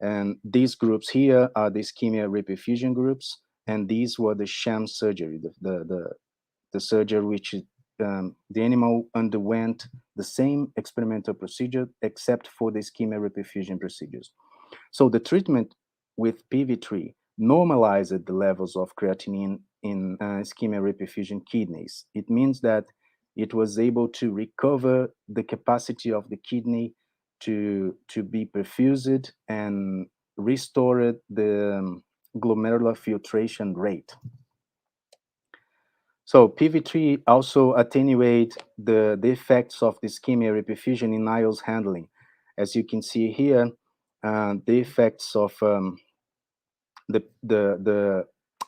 And these groups here are the ischemia reperfusion groups, and these were the sham surgery, the surgery which the animal underwent the same experimental procedure except for the ischemia reperfusion procedures. So the treatment with PV3 normalized the levels of creatinine in ischemia reperfusion kidneys. It means that it was able to recover the capacity of the kidney to be perfused and restored the glomerular filtration rate. So PV3 also attenuate the effects of the ischemia reperfusion in ions handling. As you can see here, the effects of the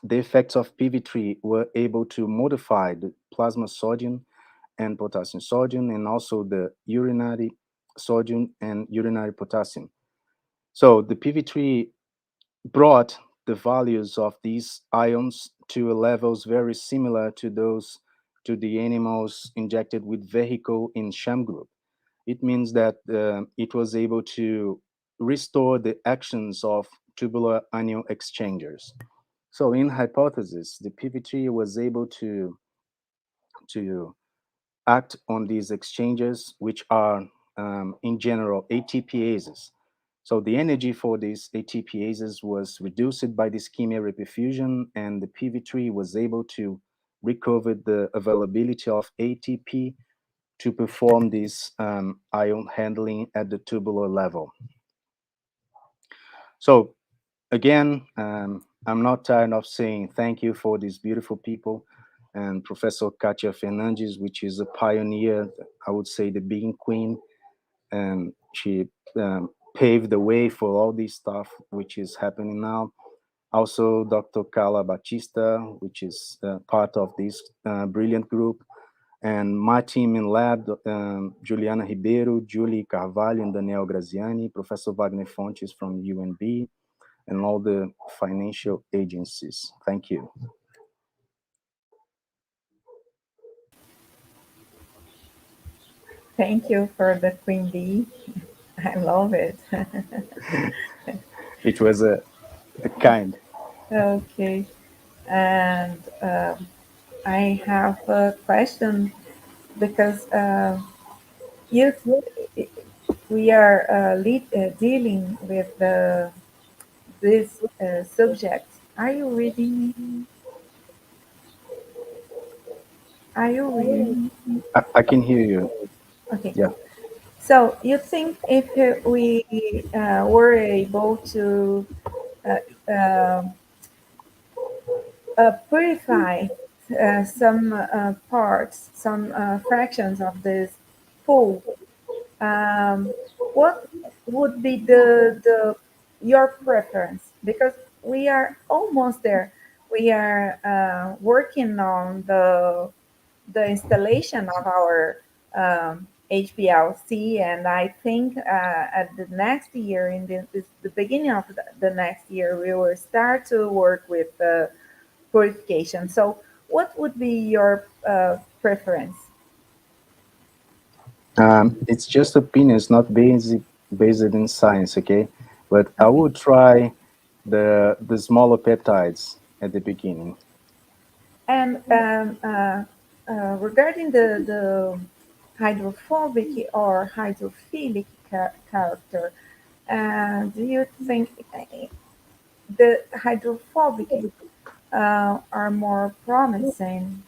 effects of PV3 were able to modify the plasma sodium and potassium sodium, and also the urinary sodium and urinary potassium. So the PV3 brought the values of these ions to levels very similar to those to the animals injected with vehicle in sham group. It means that it was able to restore the actions of tubular anion exchangers. So in hypothesis, the PV3 was able to act on these exchanges, which are in general ATPases. So the energy for these ATPases was reduced by the ischemia reperfusion, and the PV3 was able to recover the availability of ATP to perform this ion handling at the tubular level. So again, I'm not tired of saying thank you for these beautiful people, and Professor Kátia Fernandes, which is a pioneer, I would say the being queen, and she paved the way for all this stuff which is happening now. Also, Dr. Carla Batista, which is part of this brilliant group, and my team in lab, Juliana Ribeiro, Julie Carvalho, and Daniel Graziani, Professor Wagner Fontes from UNB, and all the financial agencies. Thank you. Thank you for the Queen Bee. I love it. It was a kind. Okay. And I have a question because we are dealing with this subject. Are you reading? Are you reading? I can hear you. Okay. Yeah. So you think if we were able to uh, purify some parts, some fractions of this pool, what would be your preference? Because we are almost there. We are working on the installation of our HPLC, and I think at the next year, in the beginning of the next year, we will start to work with purification. So, what would be your preference? It's just opinions, not based in science, okay? But I Okay. would try the smaller peptides at the beginning. And regarding the hydrophobic or hydrophilic character. Do you think the hydrophobic are more promising?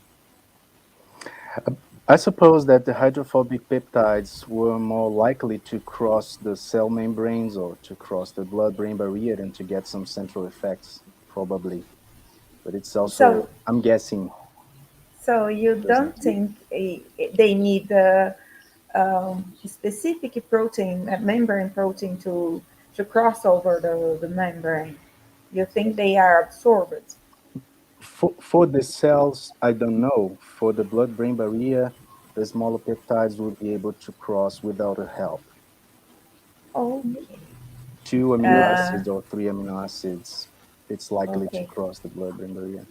I suppose that the hydrophobic peptides were more likely to cross the cell membranes or to cross the blood-brain barrier and to get some central effects, probably. But it's also, So, I'm guessing. so you don't think they need a specific protein, a membrane protein to cross over the membrane? You think they are absorbed? For the cells, I don't know. For the blood-brain barrier, the smaller peptides will be able to cross without a help. Okay. 2 amino Uh, acids or 3 amino acids, it's likely to okay. cross the blood-brain barrier.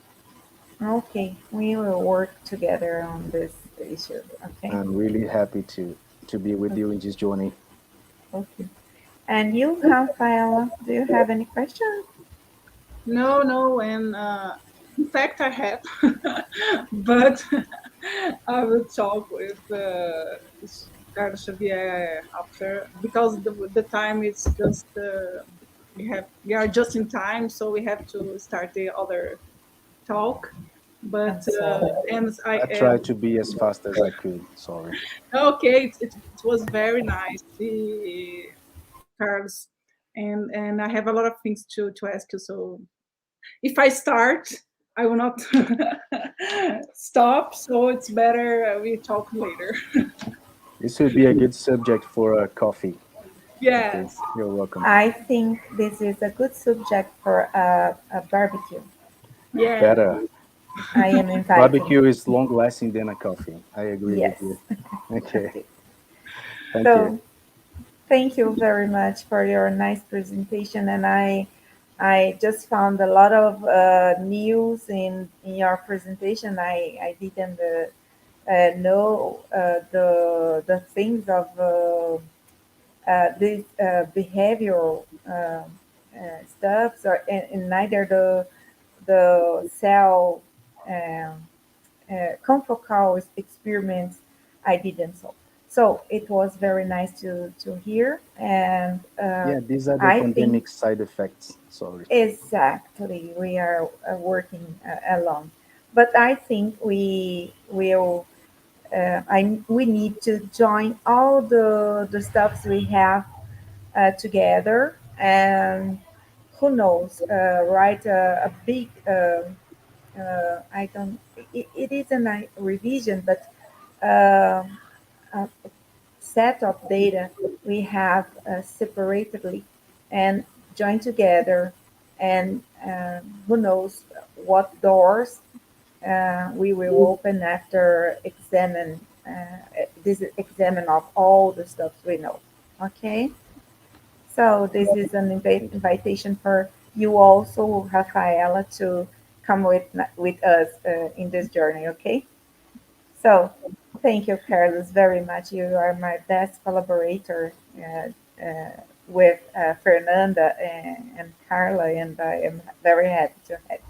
Okay. We will work together on this issue. Okay. I'm really happy to be with you in this journey. Okay. And you, Raphaela, do you have any questions? No, and in fact I have, but I will talk with Karla Xavier after, because the time is just we are just in time, so we have to start the other talk. But I'm sorry. and I tried to be as fast as I could. Sorry. okay, it was very nice, the Carlos, and I have a lot of things to ask you. So if I start, I will not stop. So it's better we talk later. This would be a good subject for a coffee. Okay, Yes, you're welcome. I think this is a good subject for a barbecue. yeah. Better. I am inviting. Barbecue is long lasting than a coffee. I agree with Yes. you. Okay. Okay. Thank you. So thank you very much for your nice presentation, and I just found a lot of news in your presentation. I didn't know the things of these behavioral stuff, or and neither the cell confocal experiments I didn't solve. So it was very nice to hear, and Yeah, these are the I think pandemic side effects. Sorry. exactly we are working along. But I think we will. We need to join all the stuffs we have together, and who knows, write a big. I don't. It isn't a revision, but a set of data we have separately and joined together, and who knows what doors we will open after this examine of all the stuff we know. Okay, so this is an Thank you. invitation for you also, Rafaela, to come with us in this journey. Okay, so thank you, Carlos, very much. You are my best collaborator with Fernanda and Carla, and I am very happy to have you.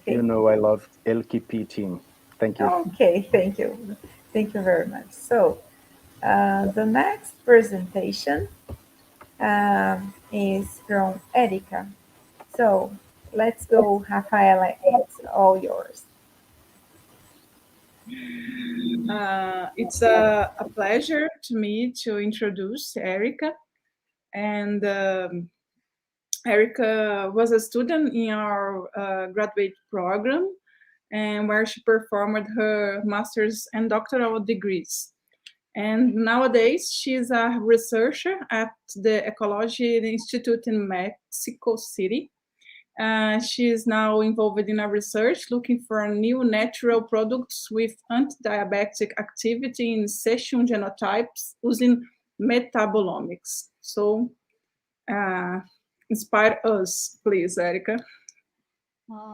You Okay. know I love LKP team. Thank you. Okay, thank you. Thank you very much. So, the next presentation is from Erika. So, let's go, Rafaela, it's all yours. It's a pleasure to me to introduce Erika. And Erika was a student in our graduate program, and where she performed her master's and doctoral degrees. And nowadays, she's a researcher at the Ecology Institute in Mexico City. She is now involved in a research looking for new natural products with anti-diabetic activity in session genotypes using metabolomics. So, inspire us, please, Erika.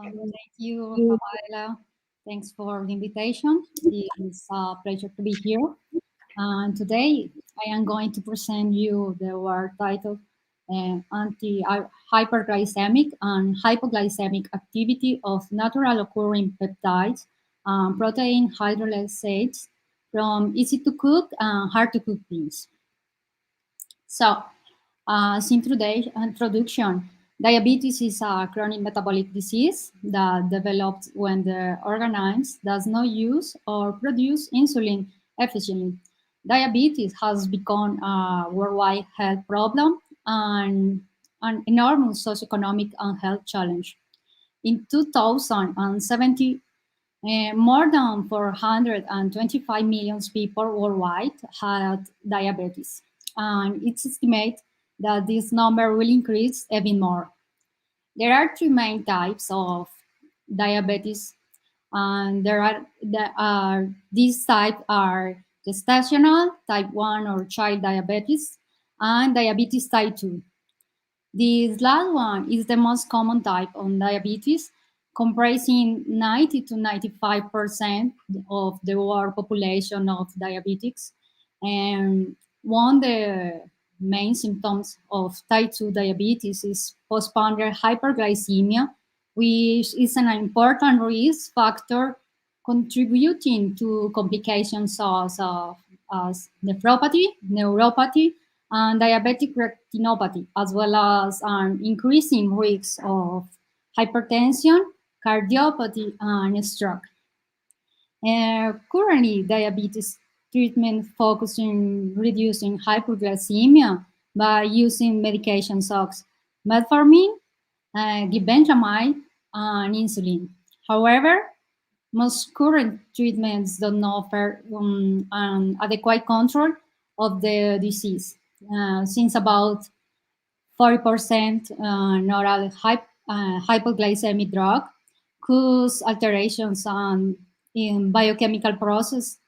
Thank you, Raphaela. Thanks for the invitation. It's a pleasure to be here. And today I am going to present you the work titled Anti-Hyperglycemic and Hypoglycemic Activity of Natural Occurring Peptides, Protein Hydrolysates from easy to cook and hard to cook beans. So, as introduction, diabetes is a chronic metabolic disease that develops when the organism does not use or produce insulin efficiently. Diabetes has become a worldwide health problem and an enormous socioeconomic and health challenge. In 2017, more than 425 million people worldwide had diabetes, and it's estimated that this number will increase even more. There are three main types of diabetes, and these types are gestational, type 1 or child diabetes, and diabetes type 2. This last one is the most common type of diabetes, comprising 90 to 95% of the world population of diabetics. And one of the main symptoms of type 2 diabetes is postprandial hyperglycemia, which is an important risk factor contributing to complications as nephropathy, neuropathy, and diabetic retinopathy, as well as an increasing risk of hypertension, cardiopathy, and stroke. Currently, diabetes treatment focuses on reducing hypoglycemia by using medications such as metformin, glibenclamide, and insulin. However, most current treatments don't offer an adequate control of the disease, since about 40% oral hypoglycemic drug cause alterations in biochemical process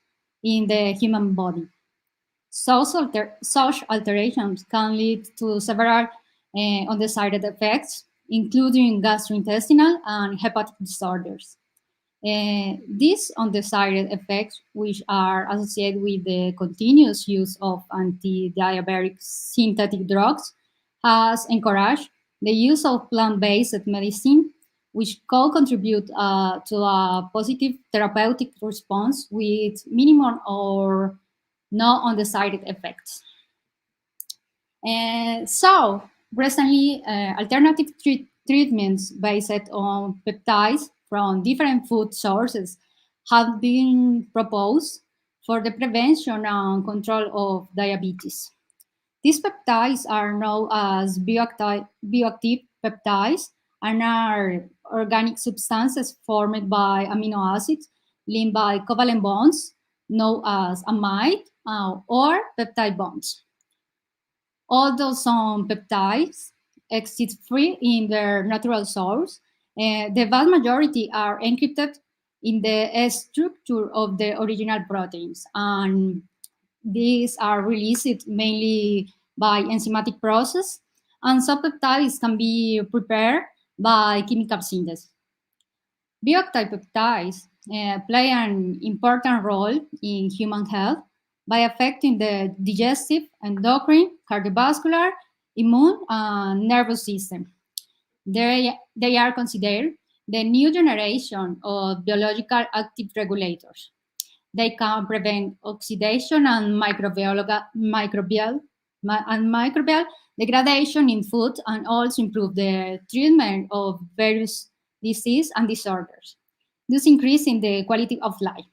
in the human body. Such alterations can lead to several undecided effects, including gastrointestinal and hepatic disorders. These undecided effects, which are associated with the continuous use of anti-diabetic synthetic drugs, has encouraged the use of plant-based medicine, which could contribute to a positive therapeutic response with minimum or no undecided effects. So, recently, alternative treatments based on peptides from different food sources have been proposed for the prevention and control of diabetes. These peptides are known as bioactive peptides and are organic substances formed by amino acids linked by covalent bonds known as amide or peptide bonds. Although some peptides exist free in their natural source, the vast majority are encrypted in the S structure of the original proteins, and these are released mainly by enzymatic process, and some peptides can be prepared by chemical synthesis. Bioactive peptides play an important role in human health by affecting the digestive, endocrine, cardiovascular, immune, and nervous system. They are considered the new generation of biological active regulators. They can prevent oxidation and microbial degradation in food, and also improve the treatment of various diseases and disorders, thus increasing the quality of life.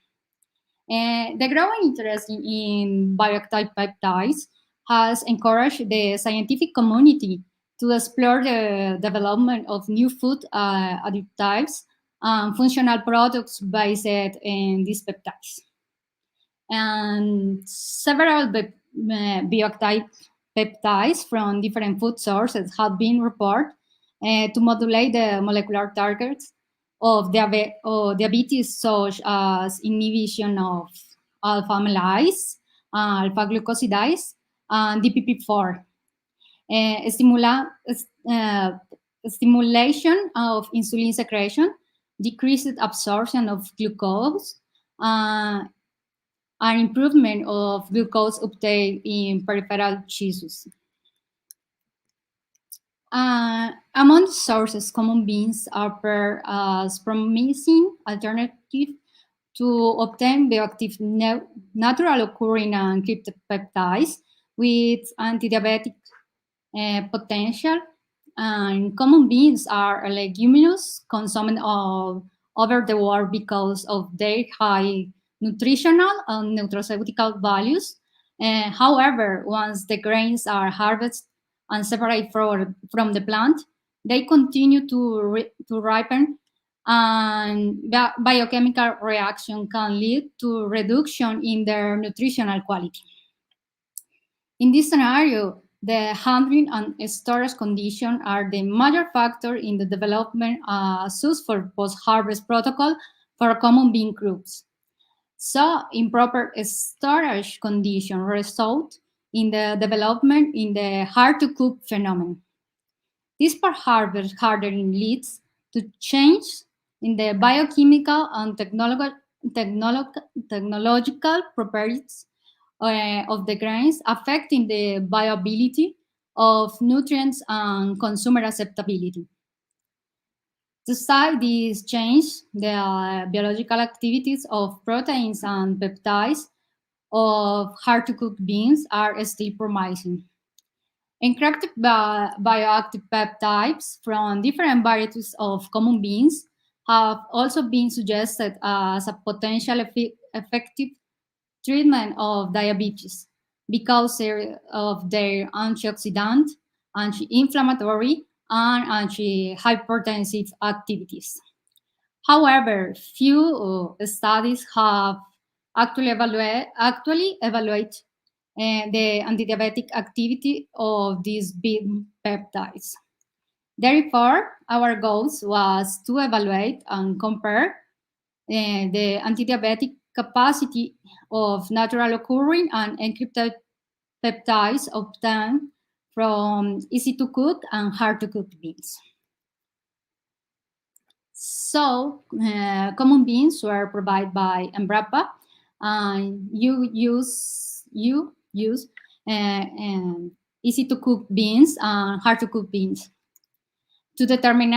The growing interest in bioactive peptides has encouraged the scientific community to explore the development of new food additives and functional products based on these peptides. And several bioactive peptides from different food sources have been reported to modulate the molecular targets of diabetes, such as inhibition of alpha amylase, alpha glucosidase, and DPP4. Stimulation of insulin secretion, decreased absorption of glucose, and improvement of glucose uptake in peripheral tissues. Among the sources, common beans appear as promising alternative to obtain bioactive natural occurring encrypted peptides with anti-diabetic potential. And common beans are leguminous consumed over the world because of their high nutritional and nutraceutical values. However, once the grains are harvested and separated from the plant, they continue to ripen, and biochemical reaction can lead to reduction in their nutritional quality. In this scenario, the handling and storage conditions are the major factor in the development of successful post-harvest protocol for common bean groups. So, improper storage conditions result in the development in the hard-to-cook phenomenon. This post-harvest hardening leads to change in the biochemical and technological properties of the grains, affecting the viability of nutrients and consumer acceptability. To cite this change, the biological activities of proteins and peptides of hard-to-cook beans are still promising. Encrypted bioactive peptides from different varieties of common beans have also been suggested as a potential effective treatment of diabetes because of their antioxidant, anti-inflammatory, and anti-hypertensive activities. However, few studies have actually evaluate the antidiabetic activity of these bean peptides. Therefore, our goal was to evaluate and compare the antidiabetic capacity of natural occurring and encrypted peptides obtained from easy to cook and hard to cook beans. So, common beans were provided by Embrapa, and you use easy to cook beans and hard to cook beans. To determine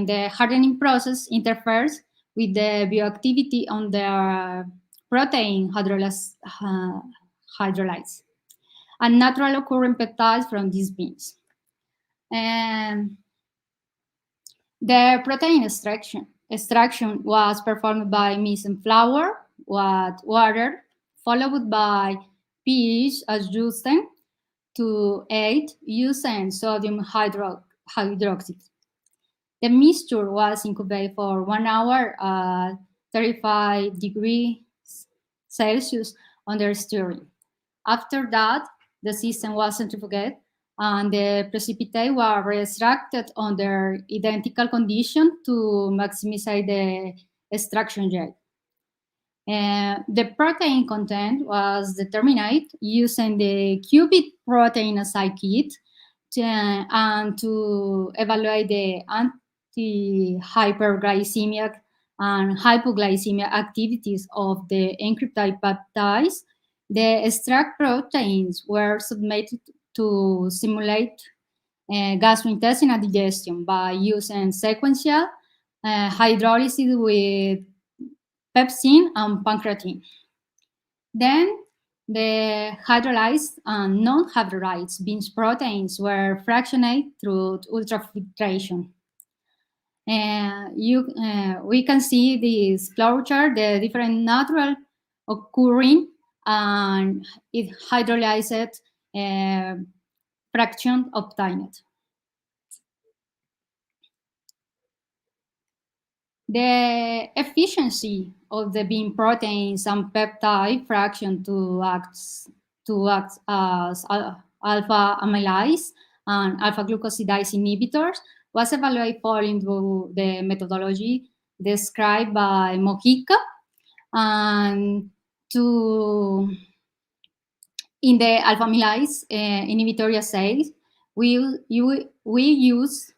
the hardening process interferes with the bioactivity on the protein hydrolysates and natural occurring peptides from these beans. And the protein extraction was performed by mixing flour with water, followed by pH adjusting to 8 using sodium hydroxide. The mixture was incubated for 1 hour at 35 degrees Celsius under stirring. After that, the system was centrifugated and the precipitate were extracted under identical conditions to maximize the extraction rate. The protein content was determined using the cubic protein assay kit and to evaluate the anti-hyperglycemic and hypoglycemic activities of the encrypted peptides. The extract proteins were submitted to simulate gastrointestinal digestion by using sequential hydrolysis with pepsin and pancreatin. Then the hydrolyzed and non-hydrolyzed beans proteins were fractionated through ultrafiltration. We can see this flow chart, the different natural occurring and it hydrolyzed fraction obtained. The efficiency of the bean proteins and peptide fraction to act as alpha amylase and alpha glucosidase inhibitors was evaluated following the methodology described by Mojica, and in the alpha amylase inhibitory assays, we use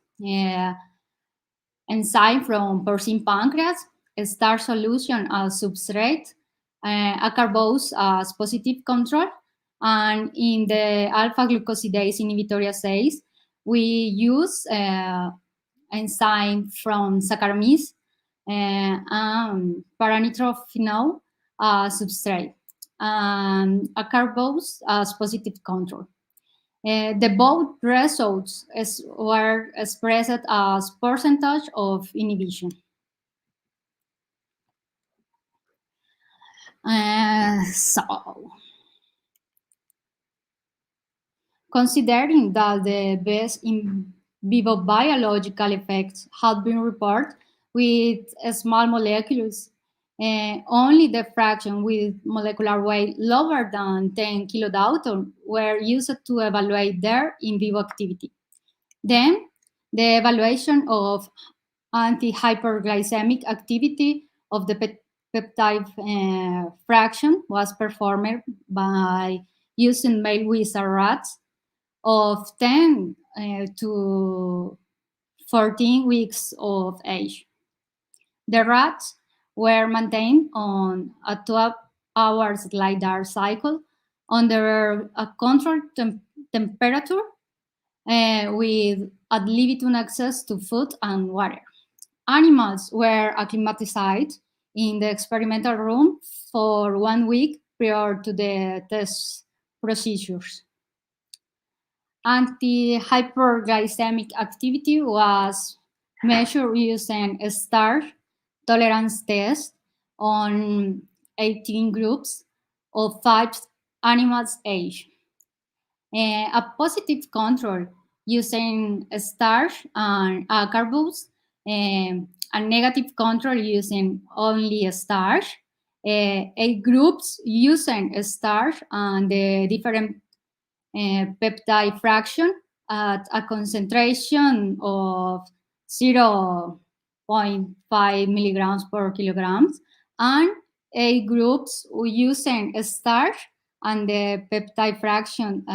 enzyme from porcine pancreas, a starch solution as substrate, acarbose as positive control, and in the alpha glucosidase inhibitory assays, we use enzyme from Saccharomyces paranitrophenol substrate, and a carbose as positive control. The both results were expressed as percentage of inhibition. So, considering that the best in vivo biological effects have been reported with small molecules, only the fraction with molecular weight lower than 10 kilodalton were used to evaluate their in vivo activity. Then, the evaluation of anti-hyperglycemic activity of the peptide fraction was performed by using male wizard rats of 10 to 14 weeks of age. The rats were maintained on a 12-hour LiDAR cycle under a controlled temperature with ad libitum access to food and water. Animals were acclimatized in the experimental room for 1 week prior to the test procedures. Anti-hyperglycemic activity was measured using a starch tolerance test on 18 groups of 5 animals age. A positive control using a starch and a carbose, a negative control using only a starch, 8 groups using a starch and the different peptide fraction at a concentration of 0.5 milligrams per kilogram, and 8 groups using a starch and the peptide fraction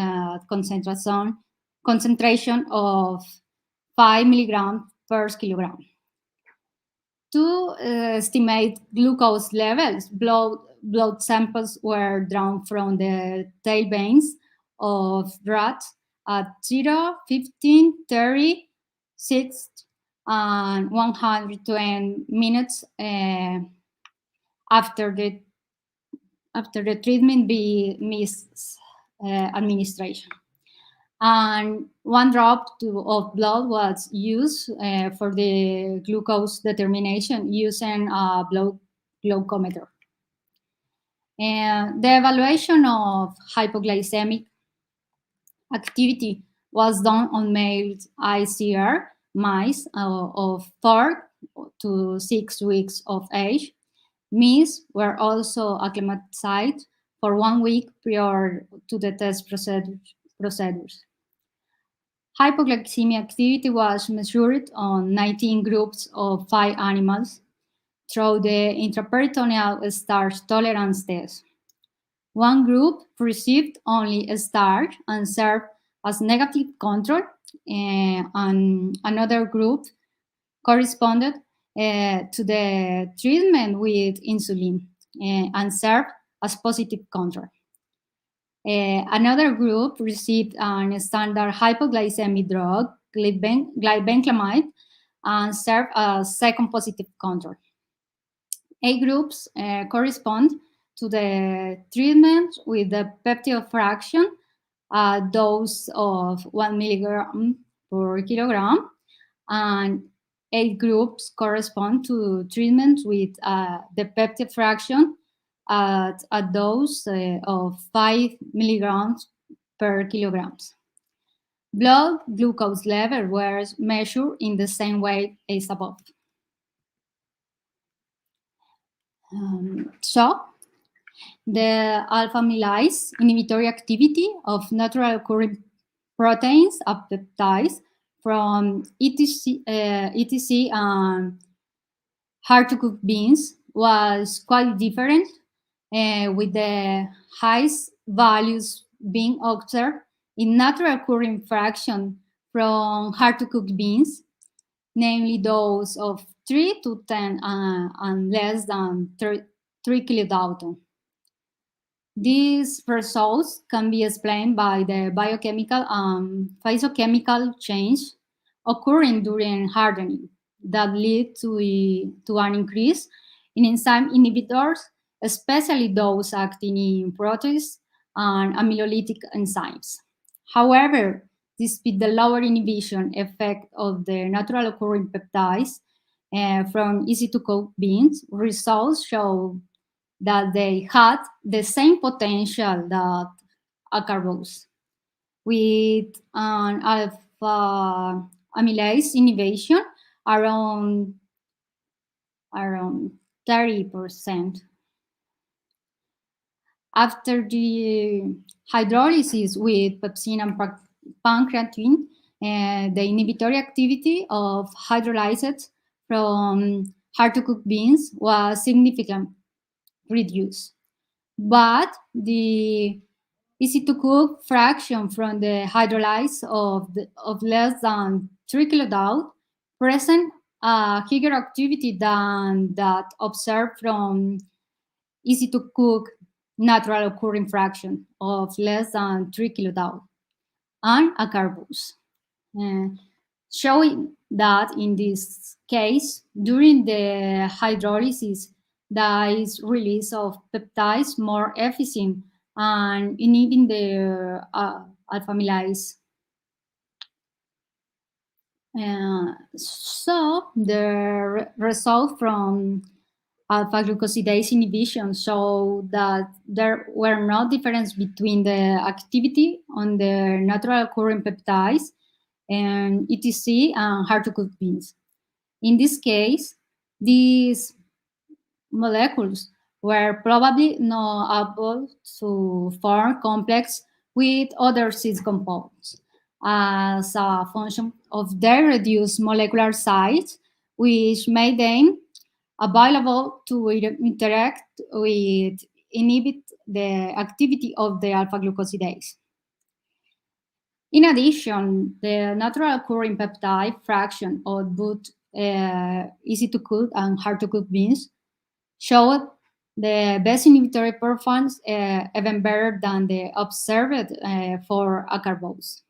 concentration of 5 milligrams per kilogram. To estimate glucose levels, blood samples were drawn from the tail veins of rats at 0, 15, 30, 6, and 120 minutes after the treatment administration. And 1 drop of blood was used for the glucose determination using a blood glucometer. And the evaluation of hypoglycemic activity was done on male ICR mice of 4 to 6 weeks of age. Mice were also acclimatized for 1 week prior to the test procedures. Hypoglycemic activity was measured on 19 groups of 5 animals through the intraperitoneal starch tolerance test. 1 group received only a starch and served as negative control, and another group corresponded to the treatment with insulin and served as positive control. Another group received a standard hypoglycemic drug, glibenclamide, and served as second positive control. 8 groups correspond to the treatment with the peptide fraction, a dose of 1 milligram per kilogram, and 8 groups correspond to treatment with the peptide fraction at a dose of 5 milligrams per kilogram. Blood glucose level were measured in the same way as above. So, the alpha-amylase inhibitory activity of natural occurring proteins of peptides from ETC and hard-to-cook beans was quite different, with the highest values being observed in natural occurring fraction from hard-to-cook beans, namely those of 3 to 10 and less than 3 kilodalton. These results can be explained by the biochemical and physiochemical change occurring during hardening, that lead to an increase in enzyme inhibitors, especially those acting in protease and amylolytic enzymes. However, despite the lower inhibition effect of the natural occurring peptides from easy-to-cook beans, results show that they had the same potential that acarbose, with an alpha amylase inhibition around 30%. After the hydrolysis with pepsin and pancreatin, the inhibitory activity of hydrolysates from hard-to-cook beans was significantly reduced. But the easy-to-cook fraction from the hydrolyze of less than 3 kilodalton present a higher activity than that observed from easy-to-cook natural occurring fraction of less than 3 kilodalton and acarbose, showing that in this case, during the hydrolysis, there is release of peptides more efficient and inhibiting the alpha amylase. So the result from alpha glucosidase inhibition showed that there were no difference between the activity on the natural occurring peptides and ETC and hard-to-cook beans. In this case, these molecules were probably not able to form complex with other cis compounds as a function of their reduced molecular size, which made them available to interact with inhibit the activity of the alpha glucosidase. In addition, the natural occurring peptide fraction of both easy-to-cook and hard-to-cook beans showed the best inhibitory performance, even better than the observed for acarbose.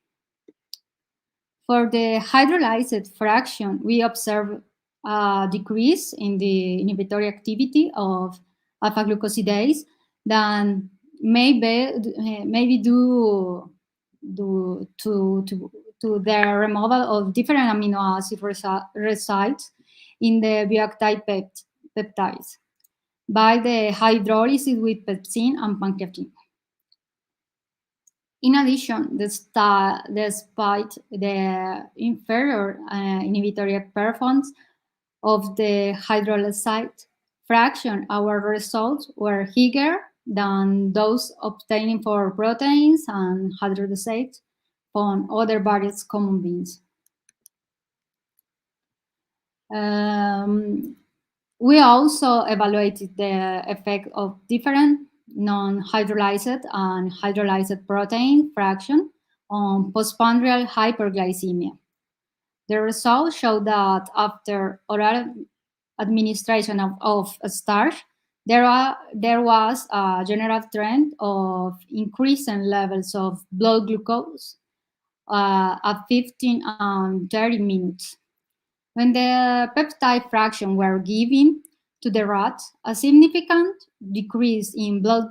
For the hydrolyzed fraction, we observed a decrease in the inhibitory activity of alpha glucosidase than maybe due to the removal of different amino acid resides in the bioactive peptides by the hydrolysis with pepsin and pancreatin. In addition, despite the inferior inhibitory performance of the hydrolysate fraction, our results were higher than those obtained for proteins and hydrolysates from other various common beans. We also evaluated the effect of different non-hydrolyzed and hydrolyzed protein fraction on postprandial hyperglycemia. The results show that after oral administration of starch, there was a general trend of increasing levels of blood glucose at 15 and 30 minutes. When the peptide fraction were given to the rats, a significant decrease in blood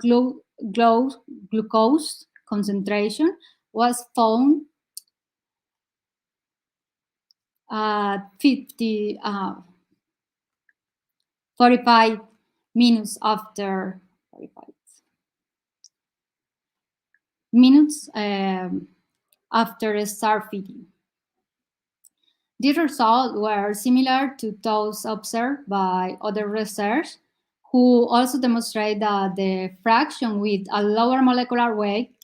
glucose concentration was found at 45 minutes after 45 minutes after start feeding. These results were similar to those observed by other research who also demonstrate that the fraction with a lower molecular weight,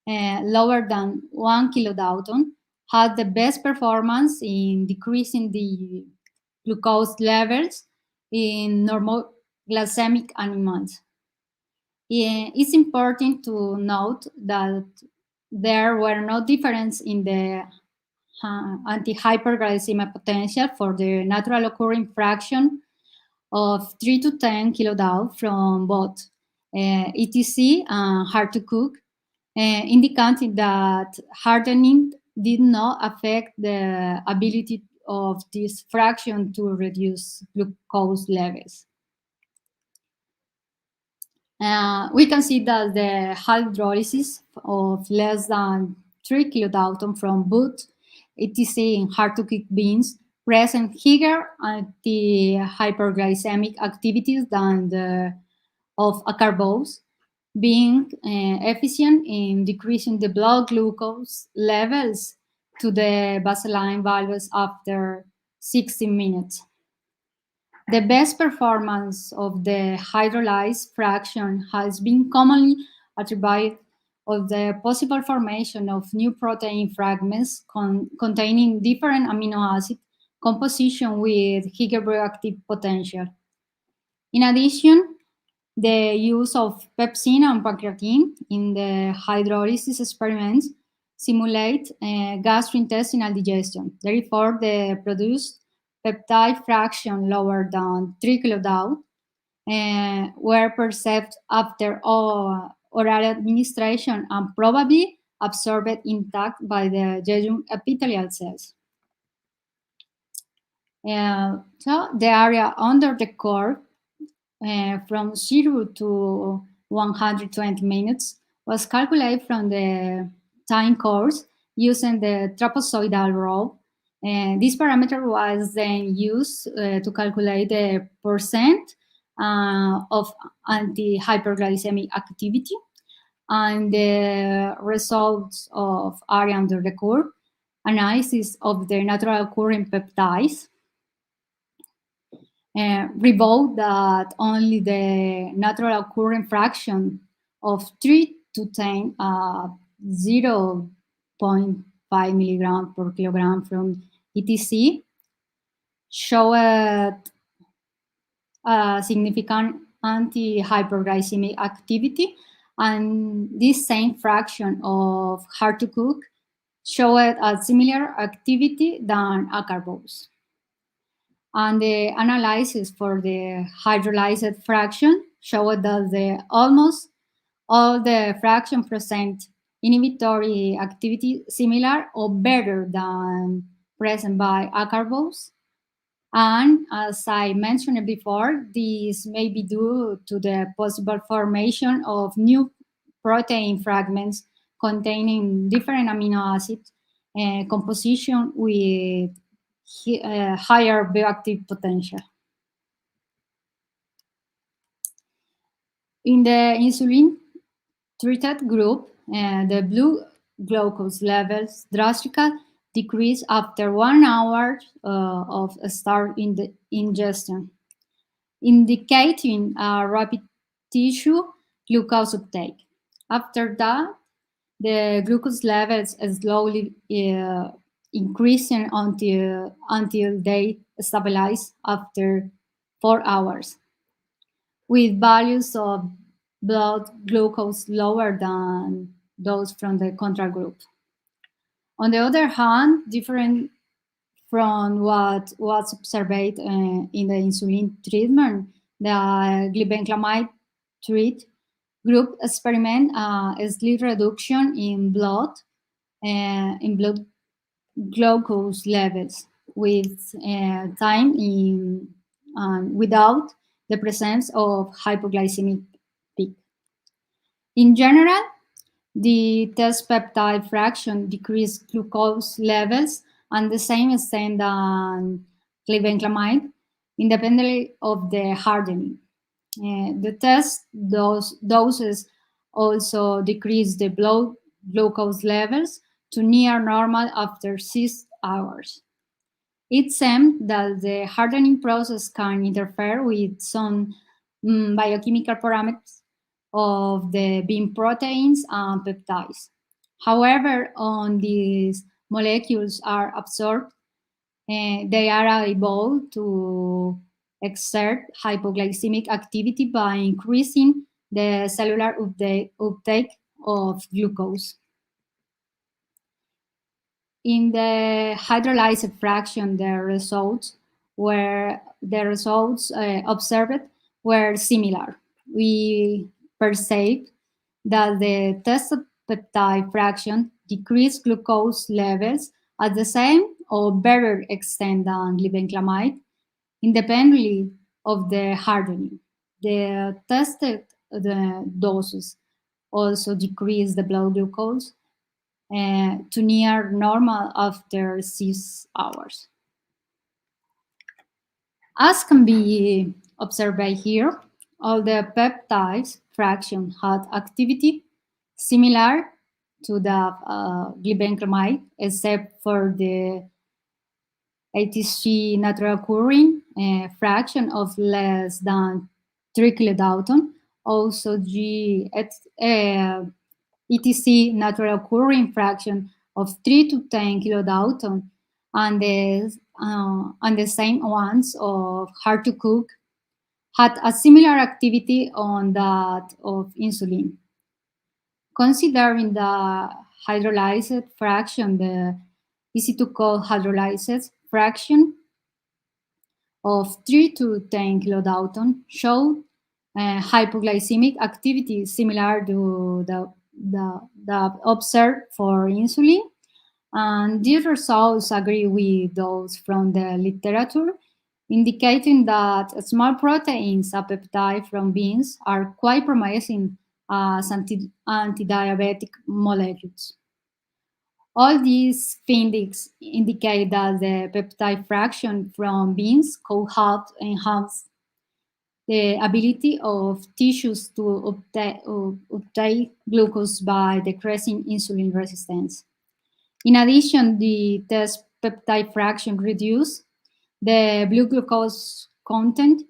lower than 1 kilodalton, had the best performance in decreasing the glucose levels in normoglycemic animals. It's important to note that there were no difference in the antihyperglycemic potential for the natural occurring fraction of 3 to 10 kilodalton from both ETC and hard-to-cook, indicating that hardening did not affect the ability of this fraction to reduce glucose levels. We can see that the hydrolysis of less than 3 kilodalton from both etc. in hard-to-cook beans present higher anti-hyperglycemic activities than the of acarbose, being efficient in decreasing the blood glucose levels to the baseline values after 60 minutes. The best performance of the hydrolyzed fraction has been commonly attributed of the possible formation of new protein fragments containing different amino acid composition with higher bioactive potential. In addition, the use of pepsin and pancreatin in the hydrolysis experiments simulate gastrointestinal digestion. Therefore, the produced peptide fraction lower than 3 kilodalton were perceived after oral administration and probably absorbed intact by the jejunum epithelial cells. So the area under the curve from 0 to 120 minutes was calculated from the time course using the trapezoidal rule. This parameter was then used to calculate the percent of anti-hyperglycemic activity and the results of area under the curve, analysis of the natural occurring peptides, revealed that only the natural occurring fraction of 3 to 10 0.5 milligram per kilogram from ETC showed a significant anti-hyperglycemic activity, and this same fraction of hard to cook showed a similar activity than acarbose. And the analysis for the hydrolyzed fraction showed that almost all the fraction present inhibitory activity similar or better than present by acarbose. And as I mentioned before, this may be due to the possible formation of new protein fragments containing different amino acid composition with higher bioactive potential. In the insulin-treated group, the blood glucose levels drastically decrease after 1 hour of start in the ingestion, indicating a rapid tissue glucose uptake. After that, the glucose levels slowly increasing until they stabilize after 4 hours, with values of blood glucose lower than those from the control group. On the other hand, different from what was observed in the insulin treatment, the glibenclamide treat group experiment a slight reduction in blood glucose levels with time without the presence of hypoglycemic peak. In general, the test peptide fraction decreased glucose levels and the same extent than glibenclamide, independently of the hardening. The test doses also decreased the blood glucose levels to near normal after 6 hours. It seems that the hardening process can interfere with some biochemical parameters of the bean proteins and peptides. However, when these molecules are absorbed, they are able to exert hypoglycemic activity by increasing the cellular uptake of glucose. In the hydrolyzed fraction, the results observed were similar. We perceived that the tested peptide fraction decreased glucose levels at the same or better extent than glibenclamide, independently of the hardening. The tested doses also decrease the blood glucose to near normal after 6 hours. As can be observed by here, all the peptides fraction had activity similar to the glibenclamide, except for the ATC natural occurring fraction of less than 3 kilodalton. Also, ETC natural occurring fraction of 3 to 10 kilodalton, and the same ones of hard to cook had a similar activity on that of insulin. Considering the hydrolyzed fraction, the easy to call hydrolyzed fraction of 3 to 10 kilodalton showed hypoglycemic activity similar to the observed for insulin. And these results agree with those from the literature, indicating that small proteins, a peptide from beans, are quite promising as anti-diabetic molecules. All these findings indicate that the peptide fraction from beans could help enhance the ability of tissues to obtain glucose by decreasing insulin resistance. In addition, the test peptide fraction reduced the blood glucose content,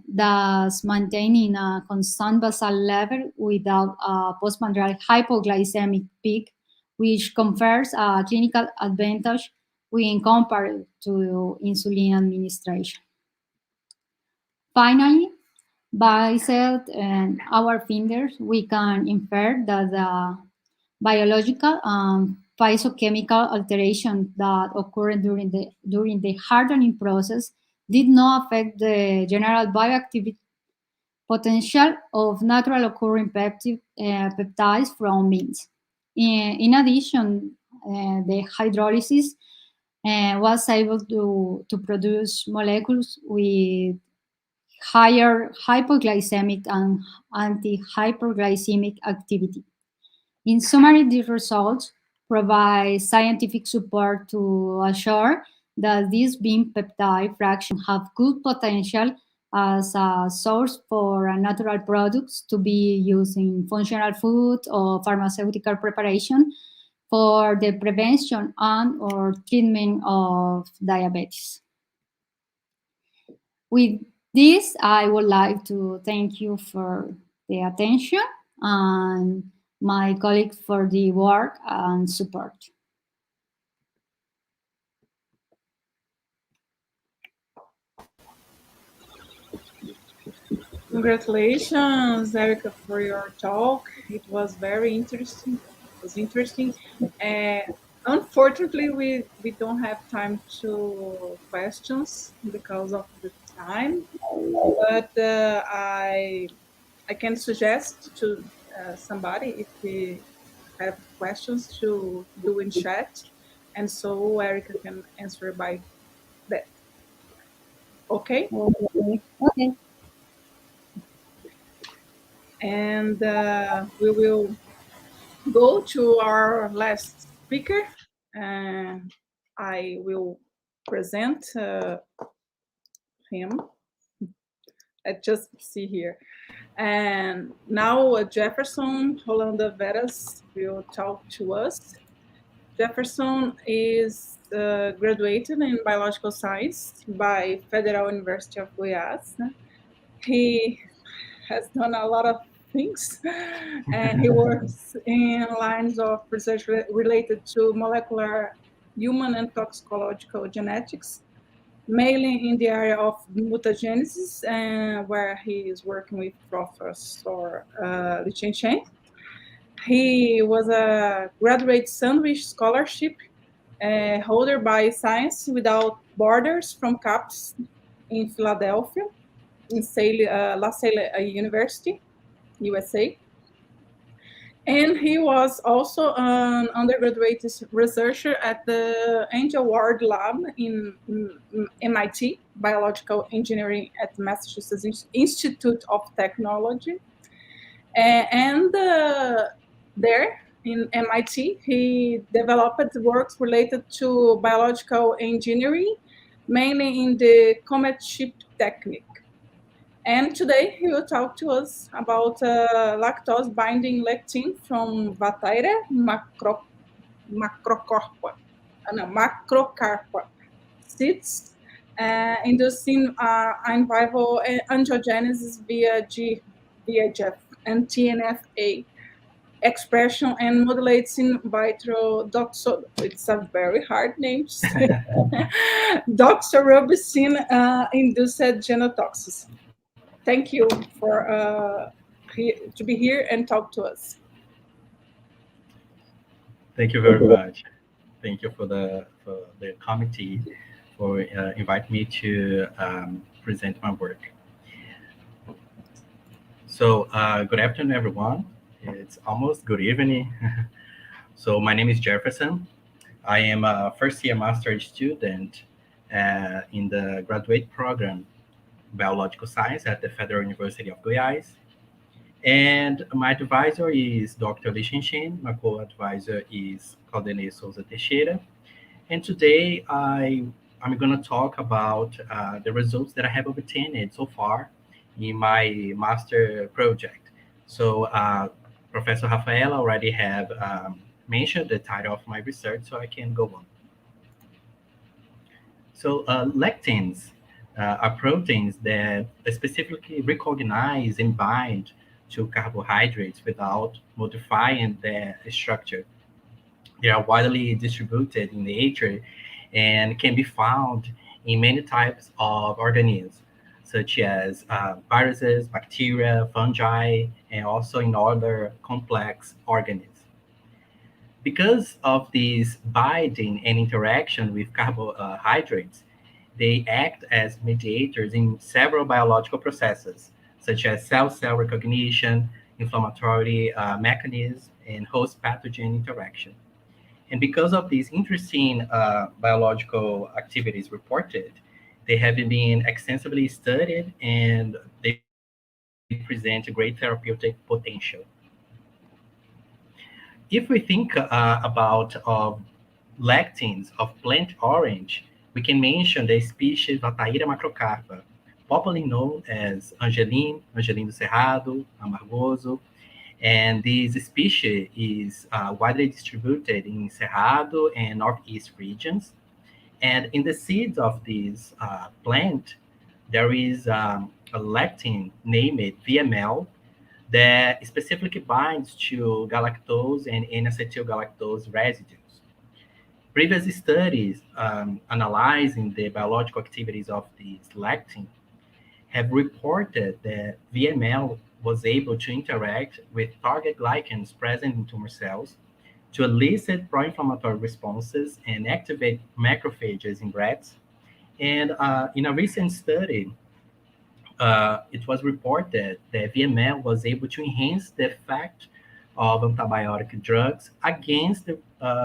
thus maintaining a constant basal level without a postprandial hypoglycemic peak, which confers a clinical advantage when compared to insulin administration. Finally, by and our findings, we can infer that the biological and physiochemical alterations that occurred during the hardening process did not affect the general bioactive potential of natural occurring peptides from beans. In addition, the hydrolysis was able to produce molecules with higher hypoglycemic and anti-hyperglycemic activity. In summary, these results provide scientific support to assure that these bean peptide fractions have good potential as a source for natural products to be used in functional food or pharmaceutical preparation for the prevention and or treatment of diabetes. With this, I would like to thank you for the attention and my colleagues for the work and support. Congratulations, Erika, for your talk. It was very interesting. Unfortunately, we don't have time to questions because of the time, but I can suggest to somebody if we have questions to do in chat, and so Erika can answer by that. Okay? Okay. And we will go to our last speaker. I will present him. I just see here. And now Jefferson Hollanda Véras will talk to us. Jefferson is graduated in biological science by Federal University of Goiás. He has done a lot of things, and he works in lines of research related to molecular, human, and toxicological genetics, mainly in the area of mutagenesis, where he is working with Professor Chen. He was a graduate sandwich scholarship holder by Science Without Borders from CAPS in Philadelphia, in La Salle University, USA. And he was also an undergraduate researcher at the Angel Ward Lab in MIT, Biological Engineering at Massachusetts Institute of Technology. And there in MIT, he developed works related to biological engineering, mainly in the comet chip technique. And today he will talk to us about lactose-binding lectin from Vataira macrocarpa seeds, inducing in vivo angiogenesis via VEGF and TNF-ɑ expression and modulates in vitro it's a very hard name to say, doxorubicin-induced genotoxicity. Thank you for to be here and talk to us. Thank you very much. Thank you for the committee for inviting me to present my work. So good afternoon, everyone. It's almost good evening. So my name is Jefferson. I am a first-year master's student in the graduate program Biological Science at the Federal University of Goiás. And my advisor is Dr. Li Xinxin. My co-advisor is Claudine Souza Teixeira. And today I'm going to talk about the results that I have obtained so far in my master project. So Professor Raphaela already have mentioned the title of my research, so I can go on. So lectins are proteins that specifically recognize and bind to carbohydrates without modifying their structure. They are widely distributed in nature and can be found in many types of organisms, such as viruses, bacteria, fungi, and also in other complex organisms. Because of this binding and interaction with carbohydrates, they act as mediators in several biological processes, such as cell-cell recognition, inflammatory mechanisms, and host pathogen interaction. And because of these interesting biological activities reported, they have been extensively studied and they present a great therapeutic potential. If we think about lectins of plant orange, we can mention the species Vataira macrocarpa, popularly known as Angelim do Cerrado, Amargoso, and this species is widely distributed in Cerrado and Northeast regions. And in the seeds of this plant, there is a lectin named VML that specifically binds to galactose and N-acetyl galactose residues. Previous studies analyzing the biological activities of this lectin have reported that VML was able to interact with target glycans present in tumor cells to elicit pro-inflammatory responses and activate macrophages in rats. And in a recent study, it was reported that VML was able to enhance the effect of antibiotic drugs against the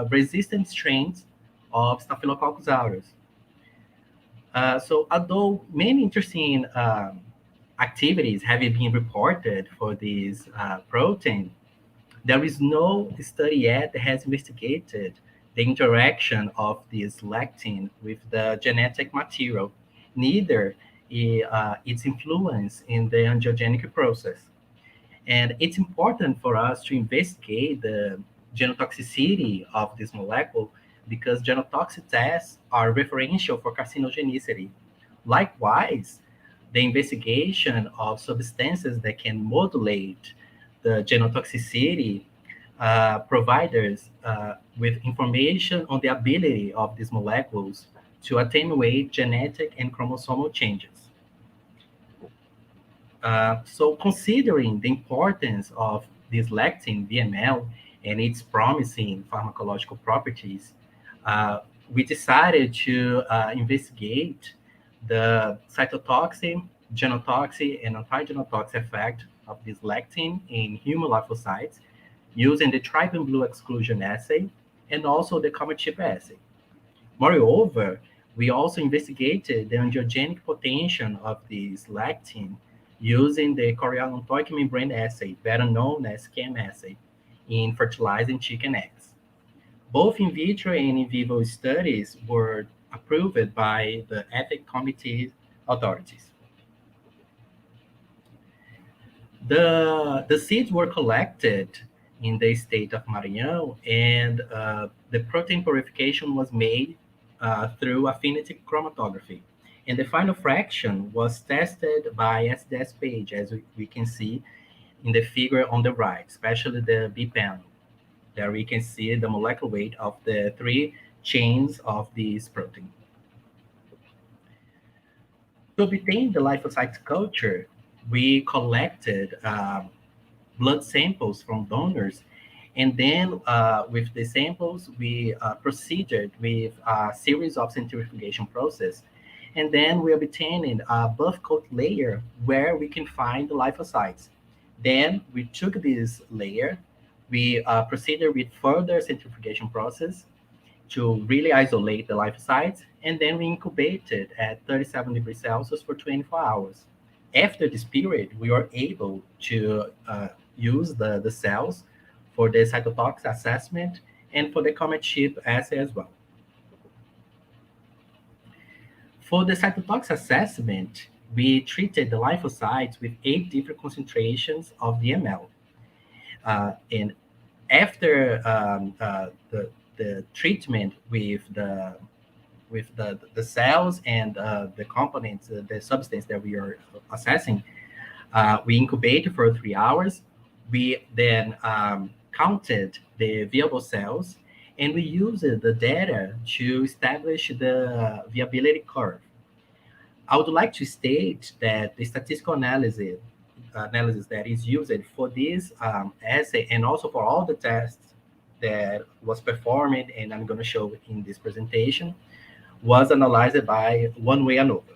resistant strains of Staphylococcus aureus. So although many interesting activities have been reported for this protein, there is no study yet that has investigated the interaction of this lectin with the genetic material, neither its influence in the angiogenic process. And it's important for us to investigate the genotoxicity of this molecule because genotoxic tests are referential for carcinogenicity. Likewise, the investigation of substances that can modulate the genotoxicity provide us with information on the ability of these molecules to attenuate genetic and chromosomal changes. So considering the importance of this lectin, VML, and its promising pharmacological properties, we decided to investigate the cytotoxic, genotoxic, and antigenotoxic effect of this lectin in human lymphocytes using the tripe and blue exclusion assay and also the comet chip assay. Moreover, we also investigated the angiogenic potential of this lectin using the chorioallantoic membrane assay, better known as CAM assay, in fertilizing chicken eggs. Both in vitro and in vivo studies were approved by the ethics committee authorities. The seeds were collected in the state of Maranhão, and the protein purification was made through affinity chromatography. And the final fraction was tested by SDS page, as we can see in the figure on the right, especially the B panel. There we can see the molecular weight of the 3 chains of this protein. To obtain the lymphocyte culture, we collected blood samples from donors, and then with the samples, we proceeded with a series of centrifugation process, and then we obtained a buff coat layer where we can find the lymphocytes. Then we took this layer, we proceeded with further centrifugation process to really isolate the lymphocytes, and then we incubated at 37 degrees Celsius for 24 hours. After this period, we were able to use the cells for the cytotoxic assessment and for the comet chip assay as well. For the cytotoxic assessment, we treated the lymphocytes with 8 different concentrations of DML. And after the treatment with the cells and the components, the substance that we are assessing, we incubated for 3 hours. We then counted the viable cells, and we used the data to establish the viability curve. I would like to state that the statistical analysis that is used for this assay and also for all the tests that was performed, and I'm going to show in this presentation, was analyzed by one-way ANOVA.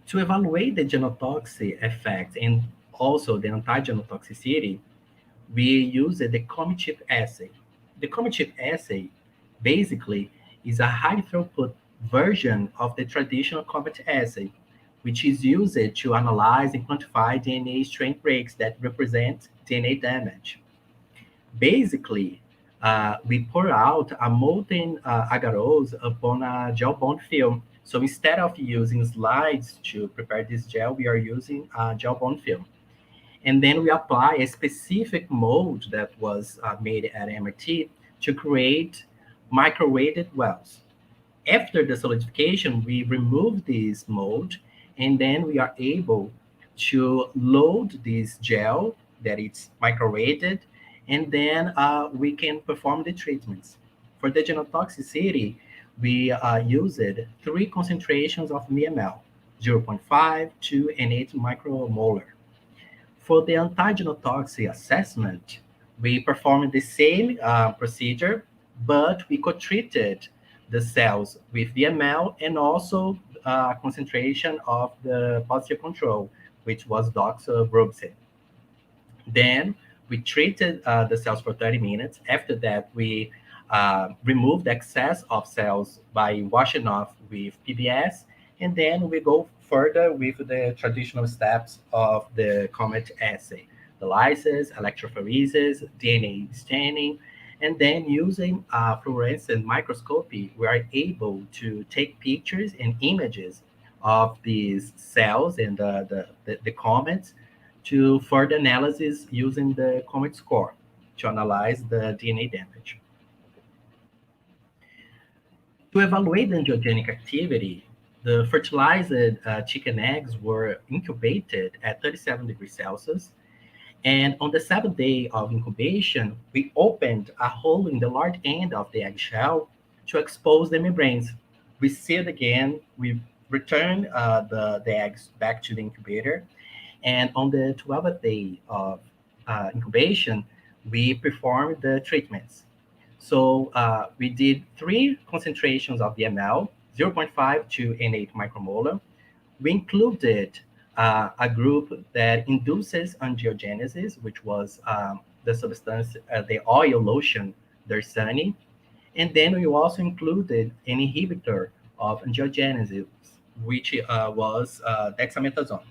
To evaluate the genotoxic effect and also the anti-genotoxicity, we used the comet chip assay. The comet chip assay basically is a high-throughput version of the traditional comet assay, which is used to analyze and quantify DNA strand breaks that represent DNA damage. Basically, we pour out a molten agarose upon a gel bond film. So instead of using slides to prepare this gel, we are using a gel bond film. And then we apply a specific mold that was made at MIT to create microweighted wells. After the solidification, we remove this mold, and then we are able to load this gel that it's microweighted, and then we can perform the treatments. For the genotoxicity, we used 3 concentrations of ml, 0.5, 2, and 8 micromolar. For the anti-genotoxic assessment, we performed the same procedure, but we co-treated the cells with VML and also concentration of the positive control, which was doxorubicin. Then we treated the cells for 30 minutes. After that, we removed the excess of cells by washing off with PBS, and then we go further with the traditional steps of the comet assay: the lysis, electrophoresis, DNA staining, and then using fluorescent microscopy, we are able to take pictures and images of these cells and the comets to further analysis using the comet score to analyze the DNA damage. To evaluate the angiogenic activity, the fertilized chicken eggs were incubated at 37 degrees Celsius. And on the 7th day of incubation, we opened a hole in the large end of the eggshell to expose the membranes. We sealed again, we returned the eggs back to the incubator. And on the 12th day of incubation, we performed the treatments. So we did 3 concentrations of the ml, 0.5, 2, and 8 micromolar. We included a group that induces angiogenesis, which was the substance, the oil lotion, Dersani. And then we also included an inhibitor of angiogenesis, which was dexamethasone.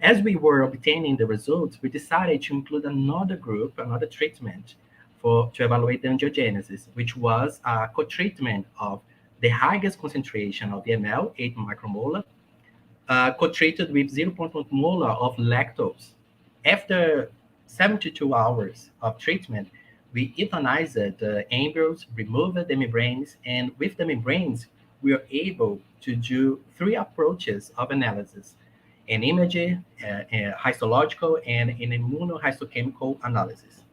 As we were obtaining the results, we decided to include another group, another treatment to evaluate the angiogenesis, which was a co-treatment of the highest concentration of VML, 8 micromolar, co-treated with 0.1 molar of lactose. After 72 hours of treatment, we euthanized the embryos, removed the membranes, and with the membranes, we were able to do 3 approaches of analysis: an imaging, histological, and an immunohistochemical analysis.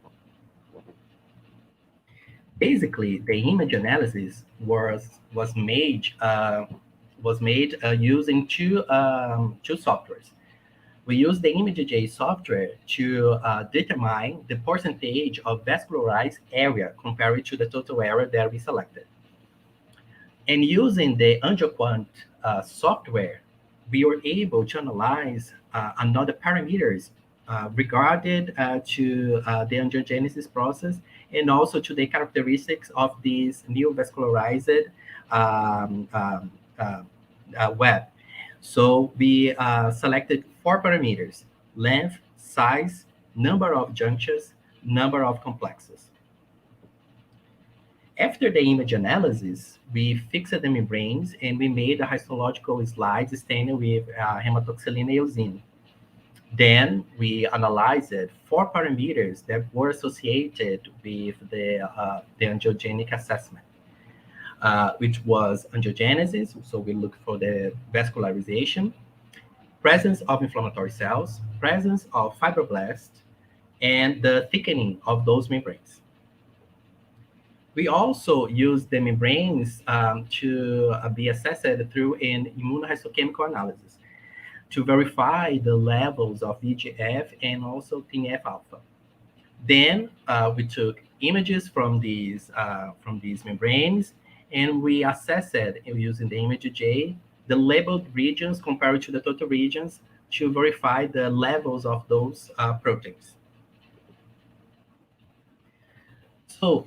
Basically, the image analysis was made using two softwares. We used the ImageJ software to determine the percentage of vascularized area compared to the total area that we selected. And using the AngioQuant software, we were able to analyze another parameters regarding to the angiogenesis process and also to the characteristics of these new vascularized web. So we selected 4 parameters: length, size, number of junctions, number of complexes. After the image analysis, we fixed the membranes and we made a histological slide staining with hematoxylin eosine. Then we analyzed 4 parameters that were associated with the angiogenic assessment, which was angiogenesis. So we looked for the vascularization, presence of inflammatory cells, presence of fibroblasts, and the thickening of those membranes. We also use the membranes to be assessed through an immunohistochemical analysis to verify the levels of VEGF and also TNF-ɑ. Then we took images from these membranes, and we assessed using the ImageJ the labeled regions compared to the total regions to verify the levels of those proteins. So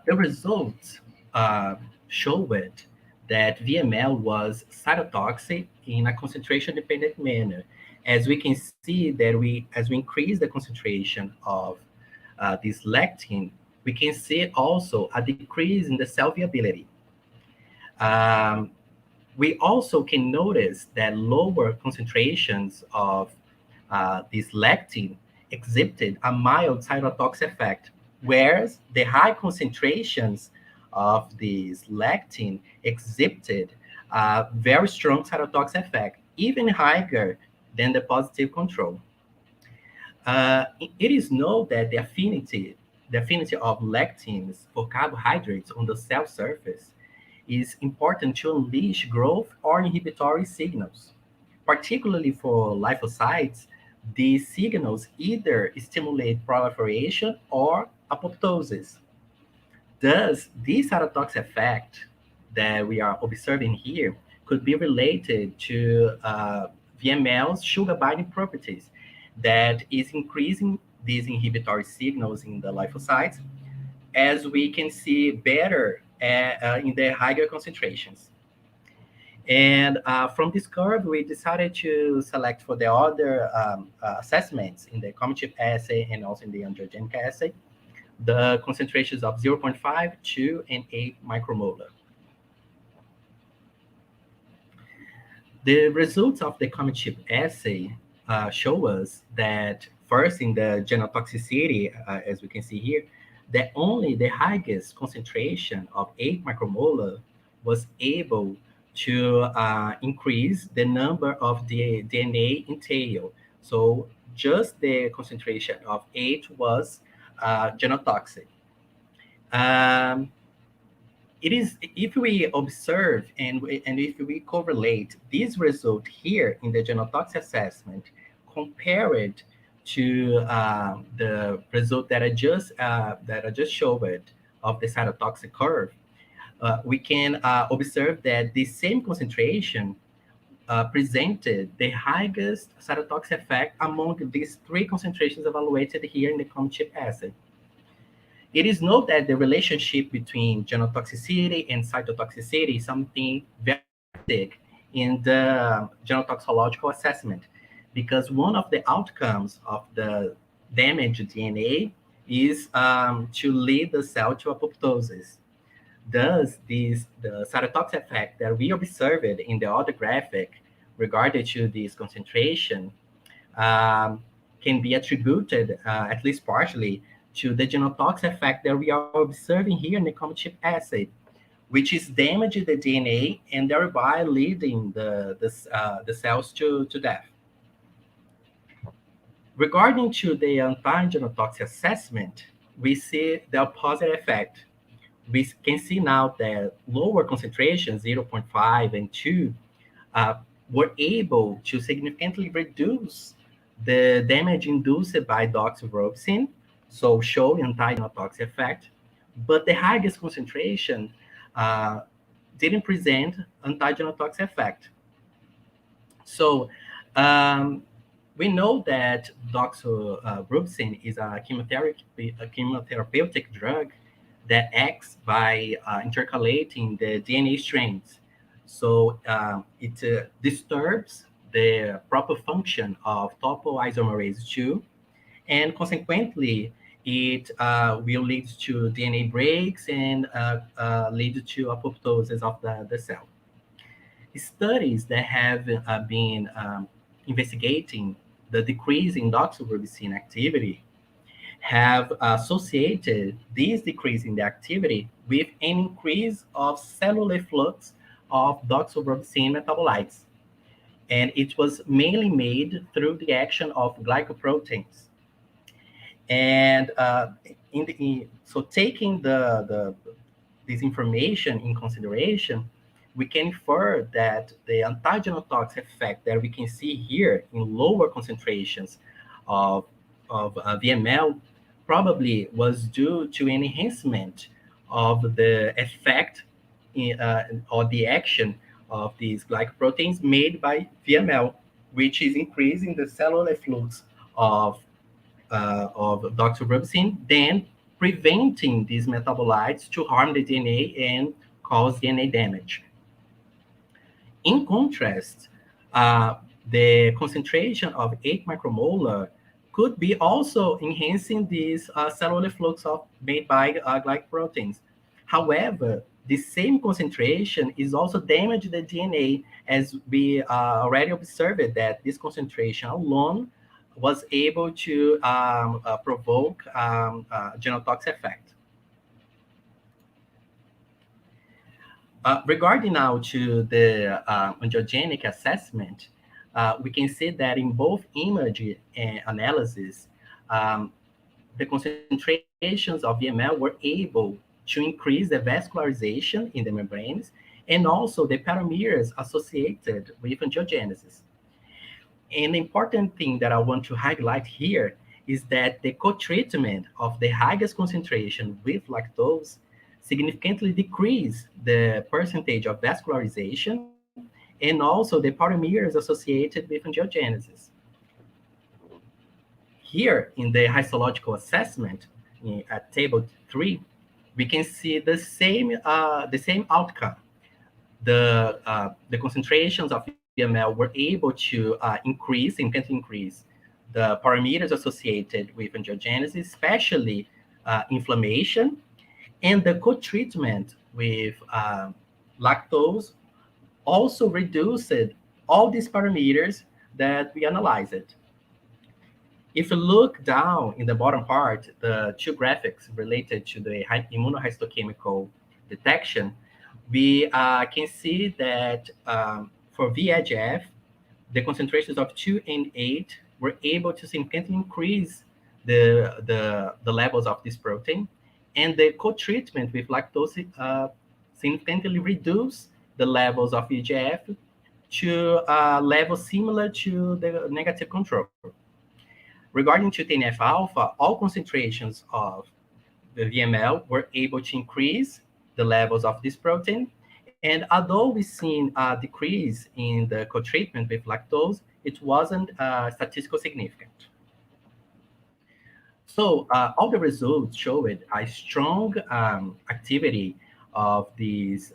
the results showed that VML was cytotoxic in a concentration-dependent manner. As we can see that as we increase the concentration of this lectin, we can see also a decrease in the cell viability. We also can notice that lower concentrations of this lectin exhibited a mild cytotoxic effect, whereas the high concentrations of this lectin exhibited a very strong cytotoxic effect, even higher than the positive control. It is known that the affinity of lectins for carbohydrates on the cell surface is important to unleash growth or inhibitory signals. Particularly for lymphocytes, these signals either stimulate proliferation or apoptosis. Thus, this cytotoxic effect that we are observing here could be related to VML's sugar-binding properties that is increasing these inhibitory signals in the lymphocytes, as we can see better in the higher concentrations. And from this curve, we decided to select for the other assessments in the common chip assay and also in the Angiogenic assay, the concentrations of 0.5, 2, and 8 micromolar. The results of the common chip assay show us that first in the genotoxicity, as we can see here, that only the highest concentration of 8 micromolar was able to increase the number of the DNA in tail. So just the concentration of 8 was genotoxic. It is, if we observe and if we correlate this result here in the genotoxic assessment, compare it to the result that I just showed of the cytotoxic curve, we can observe that the same concentration presented the highest cytotoxic effect among these three concentrations evaluated here in the common-chip assay. It is noted that the relationship between genotoxicity and cytotoxicity is something very big in the genotoxicological assessment, because one of the outcomes of the damaged DNA is to lead the cell to apoptosis. Thus, the cytotoxic effect that we observed in the other graphic regarding to this concentration can be attributed, at least partially, to the genotoxic effect that we are observing here in the common chip assay, which is damaging the DNA and thereby leading the cells to death. Regarding to the anti-genotoxic assessment, we see the opposite effect. We can see now that lower concentrations, 0.5 and 2, were able to significantly reduce the damage induced by doxorubicin, so showing anti-genotoxic effect, but the highest concentration didn't present anti-genotoxic effect. So we know that doxorubicin is a chemotherapeutic drug that acts by intercalating the DNA strands. So it disturbs the proper function of topoisomerase 2, and consequently, it will lead to DNA breaks and lead to apoptosis of the cell. Studies that have been investigating the decrease in doxorubicin activity have associated this decrease in the activity with an increase of cellular flux of doxorubicin metabolites. And it was mainly made through the action of glycoproteins. And so taking this information in consideration, we can infer that the anti-genotoxic effect that we can see here in lower concentrations of VML probably was due to an enhancement of the effect or the action of these glycoproteins made by VML, which is increasing the cellular flux of doxorubicin, then preventing these metabolites to harm the DNA and cause DNA damage. In contrast, the concentration of 8 micromolar could be also enhancing this cellular flux made by glycoproteins. However, the same concentration is also damaging the DNA, as we already observed that this concentration alone was able to provoke genotoxic effect. Regarding now to the angiogenic assessment, we can see that in both image and analysis, the concentrations of VML were able to increase the vascularization in the membranes and also the parameters associated with angiogenesis. An important thing that I want to highlight here is that the co-treatment of the highest concentration with lactose significantly decrease the percentage of vascularization and also the parameters associated with angiogenesis. Here in the histological assessment at table 3, we can see the same outcome. The concentrations of VML were able to significantly increase the parameters associated with angiogenesis, especially inflammation, and the co-treatment with lactose also reduced all these parameters that we analyzed. If you look down in the bottom part, the two graphics related to the immunohistochemical detection, we can see that for VEGF, the concentrations of 2 and 8 were able to significantly increase the levels of this protein, and the co-treatment with lactose significantly reduced the levels of VEGF to levels similar to the negative control. Regarding to TNF-alpha, all concentrations of the VML were able to increase the levels of this protein, And although we've seen a decrease in the co-treatment with lactose, it wasn't statistically significant. So all the results showed a strong activity of these,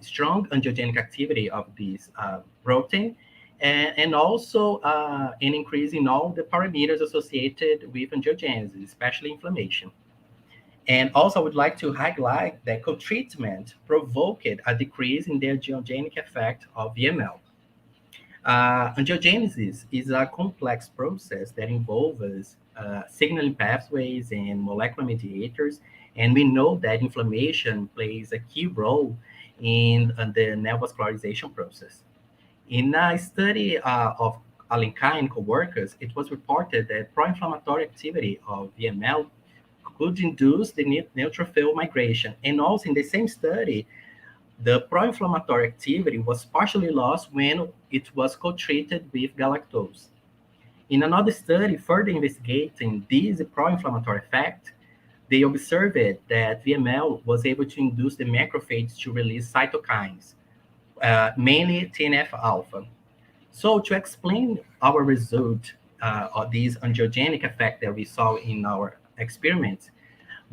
strong angiogenic activity of this protein, and also an increase in all the parameters associated with angiogenesis, especially inflammation. And also, I would like to highlight that co-treatment provoked a decrease in the angiogenic effect of VML. Angiogenesis is a complex process that involves signaling pathways and molecular mediators, and we know that inflammation plays a key role in the neovascularization process. In a study of Alencar and co-workers, it was reported that pro-inflammatory activity of VML could induce the neutrophil migration. And also in the same study, the pro-inflammatory activity was partially lost when it was co-treated with galactose. In another study, further investigating this pro-inflammatory effect, they observed that VML was able to induce the macrophage to release cytokines, mainly TNF-alpha. So to explain our result of this angiogenic effect that we saw in our experiments,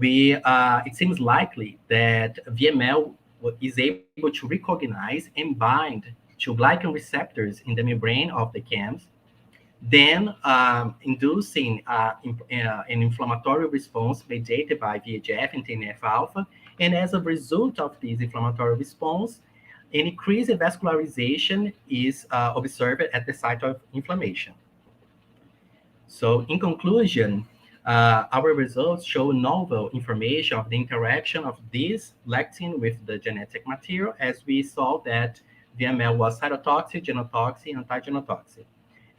it seems likely that VML is able to recognize and bind to glycan receptors in the membrane of the CAMs, then inducing an inflammatory response mediated by VEGF and TNF-alpha, and as a result of this inflammatory response, an increase in vascularization is observed at the site of inflammation. So in conclusion, our results show novel information of the interaction of this lectin with the genetic material, as we saw that VML was cytotoxic, genotoxic, and antigenotoxic.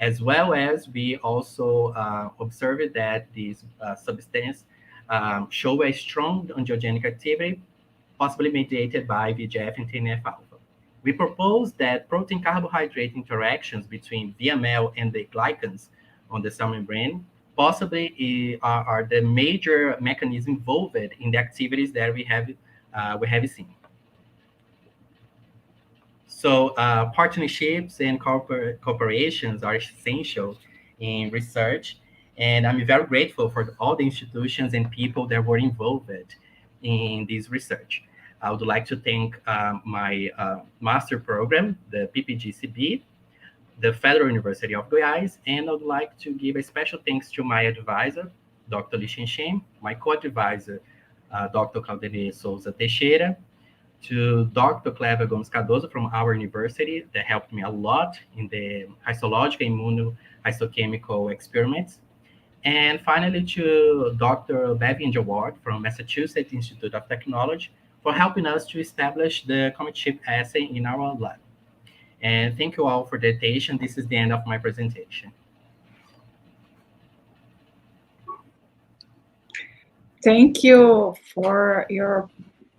As well as we also observed that this substance show a strong angiogenic activity, possibly mediated by VEGF and TNF-alpha. We propose that protein-carbohydrate interactions between VML and the glycans on the cell membrane possibly are the major mechanism involved in the activities that we have seen. So partnerships and cooperations are essential in research, and I'm very grateful for all the institutions and people that were involved in this research. I would like to thank my master program, the PPGCB, the Federal University of Goiás, and I would like to give a special thanks to my advisor, Dr. Li Shen, my co-advisor, Dr. Claudine Souza Teixeira, to Dr. Clever Gomes Cardoso from our university that helped me a lot in the histological immunohistochemical experiments. And finally, to Dr. Bevi Georg from Massachusetts Institute of Technology for helping us to establish the comet chip assay in our lab. And thank you all for the attention. This is the end of my presentation. Thank you for your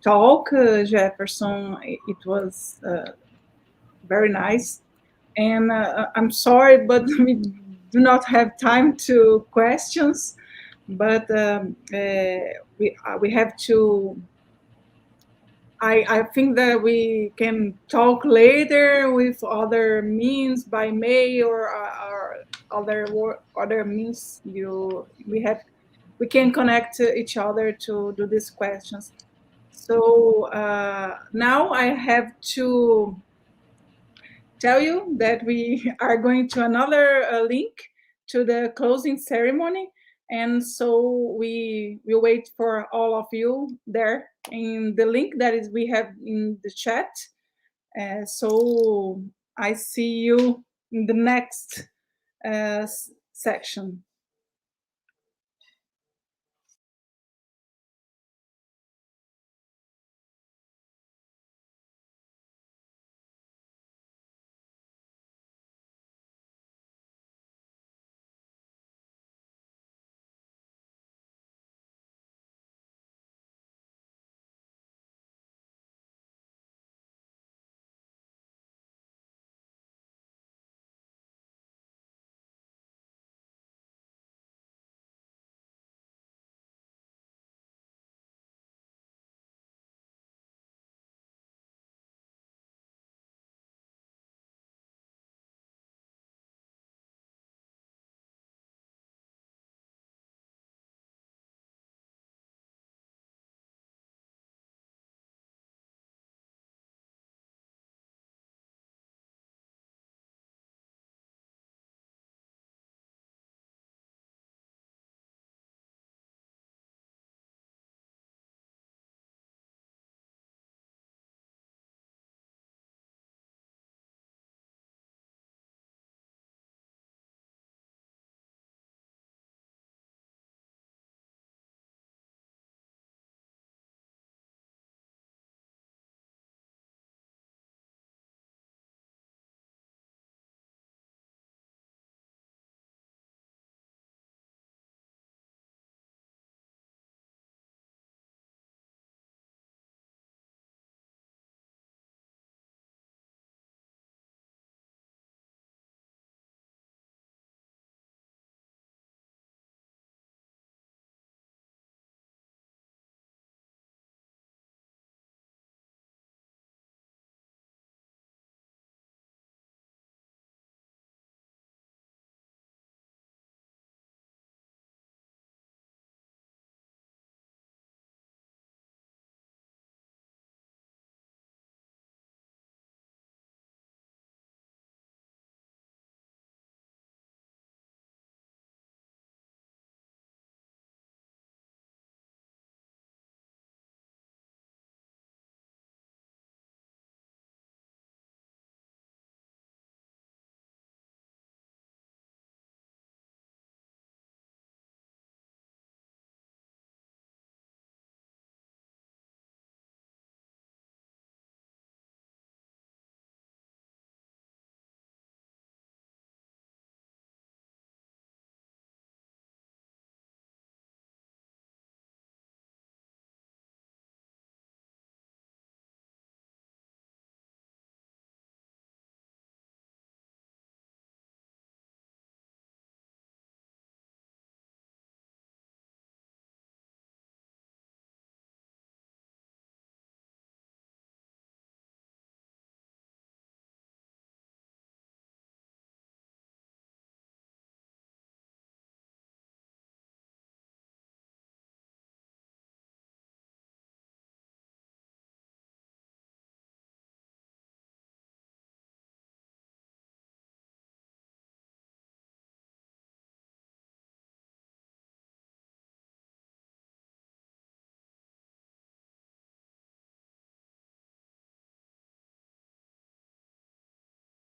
talk, Jefferson. It was very nice. And I'm sorry, but we do not have time to questions. But we have to. I think that we can talk later with other means by mail or other means. We can connect each other to do these questions. So now I have to tell you that we are going to another link to the closing ceremony. And so we will wait for all of you there in the link that we have in the chat. So I see you in the next section.